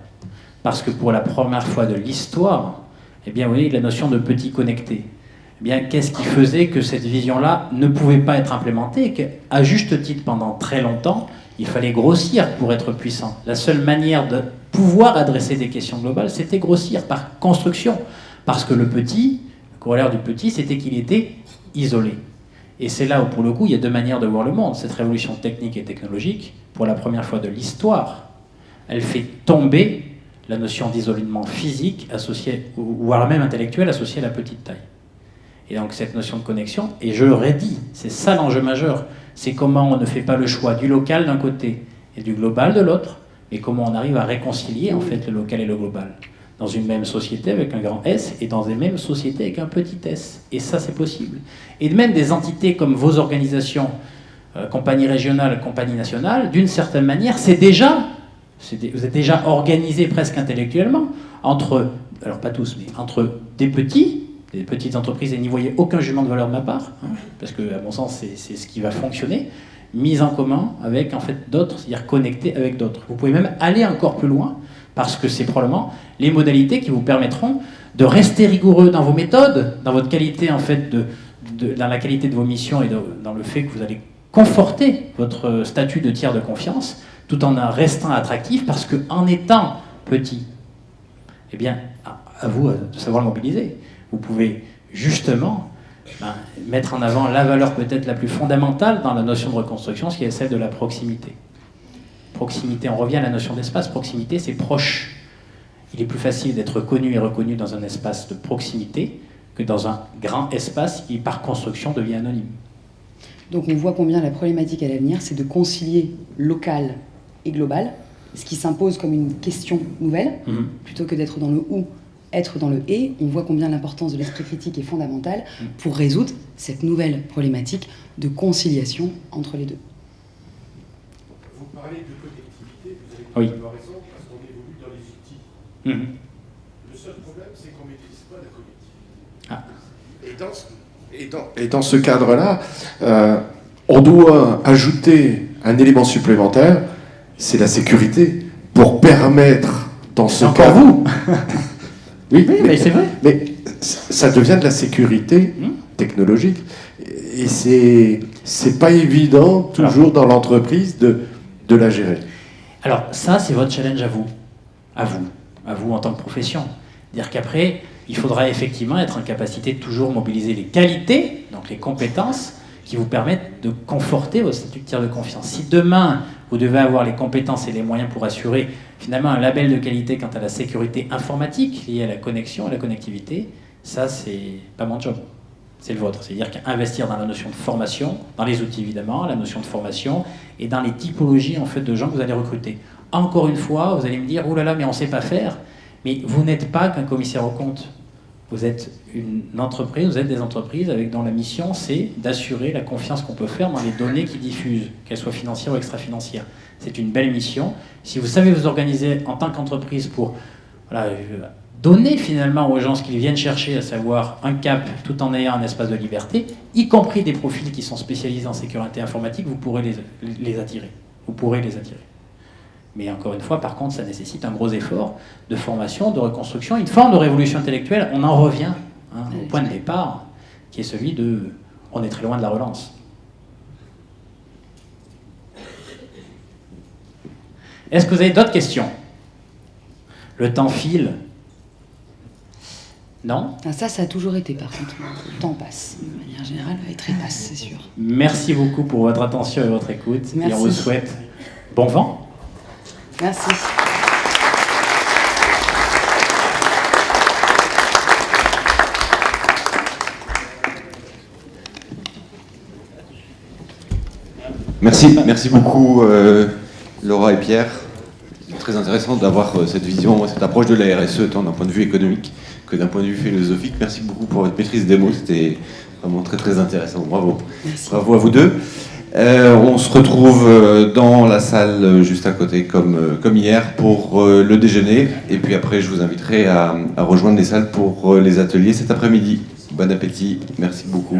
Parce que pour la première fois de l'histoire, eh bien, vous voyez, la notion de petit connecté. Eh bien, qu'est-ce qui faisait que cette vision-là ne pouvait pas être implémentée et qu'à juste titre, pendant très longtemps, il fallait grossir pour être puissant. La seule manière de pouvoir adresser des questions globales, c'était grossir par construction. Parce que le petit, le corollaire du petit, c'était qu'il était isolé. Et c'est là où, pour le coup, il y a deux manières de voir le monde. Cette révolution technique et technologique, pour la première fois de l'histoire, elle fait tomber la notion d'isolement physique associée, voire même intellectuel, associée à la petite taille. Et donc cette notion de connexion, et je l'aurais dit, c'est ça l'enjeu majeur, c'est comment on ne fait pas le choix du local d'un côté et du global de l'autre, et comment on arrive à réconcilier en fait le local et le global, dans une même société avec un grand S, et dans une même société avec un petit s. Et ça c'est possible. Et même des entités comme vos organisations, compagnie régionale, compagnie nationale, d'une certaine manière, vous êtes déjà organisés presque intellectuellement, entre, alors pas tous, mais entre des petites entreprises, et n'y voyez aucun jugement de valeur de ma part, hein, parce que, à mon sens, c'est ce qui va fonctionner, mise en commun avec, en fait, d'autres, c'est-à-dire connecté avec d'autres. Vous pouvez même aller encore plus loin, parce que c'est probablement les modalités qui vous permettront de rester rigoureux dans vos méthodes, dans votre qualité, en fait, dans la qualité de vos missions et dans le fait que vous allez conforter votre statut de tiers de confiance, tout en restant attractif, parce qu'en étant petit, eh bien, à vous de savoir le mobiliser. Vous pouvez justement mettre en avant la valeur peut-être la plus fondamentale dans la notion de reconstruction, qui est celle de la proximité. Proximité, on revient à la notion d'espace. Proximité, c'est proche. Il est plus facile d'être connu et reconnu dans un espace de proximité que dans un grand espace qui, par construction, devient anonyme. Donc on voit combien la problématique à l'avenir, c'est de concilier local et global, ce qui s'impose comme une question nouvelle, plutôt que d'être dans le ou, être dans le et. On voit combien l'importance de l'esprit critique est fondamentale pour résoudre cette nouvelle problématique de conciliation entre les deux. Vous parlez de connectivité, vous avez complètement raison, parce qu'on évolue dans les outils. Le seul problème, c'est qu'on ne maîtrise pas la connectivité. Et dans ce cadre-là, on doit ajouter un élément supplémentaire, c'est la sécurité, pour permettre dans ce cas... vous Oui, mais c'est vrai. Mais ça devient de la sécurité technologique. Et c'est pas évident, toujours dans l'entreprise, de de la gérer. Alors ça, c'est votre challenge à vous en tant que profession. C'est-à-dire qu'après, il faudra effectivement être en capacité de toujours mobiliser les qualités, donc les compétences, qui vous permettent de conforter votre statut de tiers de confiance. Si demain, vous devez avoir les compétences et les moyens pour assurer finalement un label de qualité quant à la sécurité informatique liée à la connexion, à la connectivité, ça, c'est pas mon job. C'est le vôtre. C'est-à-dire qu'investir dans la notion de formation, dans les outils évidemment, la notion de formation, et dans les typologies en fait, de gens que vous allez recruter. Encore une fois, vous allez me dire, oh là là, mais on ne sait pas faire. Mais vous n'êtes pas qu'un commissaire aux comptes. Vous êtes une entreprise, vous êtes des entreprises dont la mission, c'est d'assurer la confiance qu'on peut faire dans les données qu'ils diffusent, qu'elles soient financières ou extra-financières. C'est une belle mission. Si vous savez vous organiser en tant qu'entreprise pour donner finalement aux gens ce qu'ils viennent chercher, à savoir un cap tout en ayant un espace de liberté, y compris des profils qui sont spécialisés en sécurité informatique, vous pourrez les attirer. Vous pourrez les attirer. Mais encore une fois, par contre, ça nécessite un gros effort de formation, de reconstruction, une forme de révolution intellectuelle. On en revient au point de départ, qui est celui de... On est très loin de la relance. Est-ce que vous avez d'autres questions? Le temps file. Non? Ça a toujours été, par contre. Le temps passe. De manière générale, il trépasse, c'est sûr. Merci beaucoup pour votre attention et votre écoute. Merci. Et on vous souhaite bon vent. Merci. Merci beaucoup Laura et Pierre. C'est très intéressant d'avoir cette vision, cette approche de la RSE, tant d'un point de vue économique que d'un point de vue philosophique. Merci beaucoup pour votre maîtrise des mots, c'était vraiment très très intéressant. Bravo. Merci. Bravo à vous deux. On se retrouve dans la salle juste à côté, comme hier, pour le déjeuner. Et puis après, je vous inviterai à rejoindre les salles pour les ateliers cet après-midi. Bon appétit, merci beaucoup.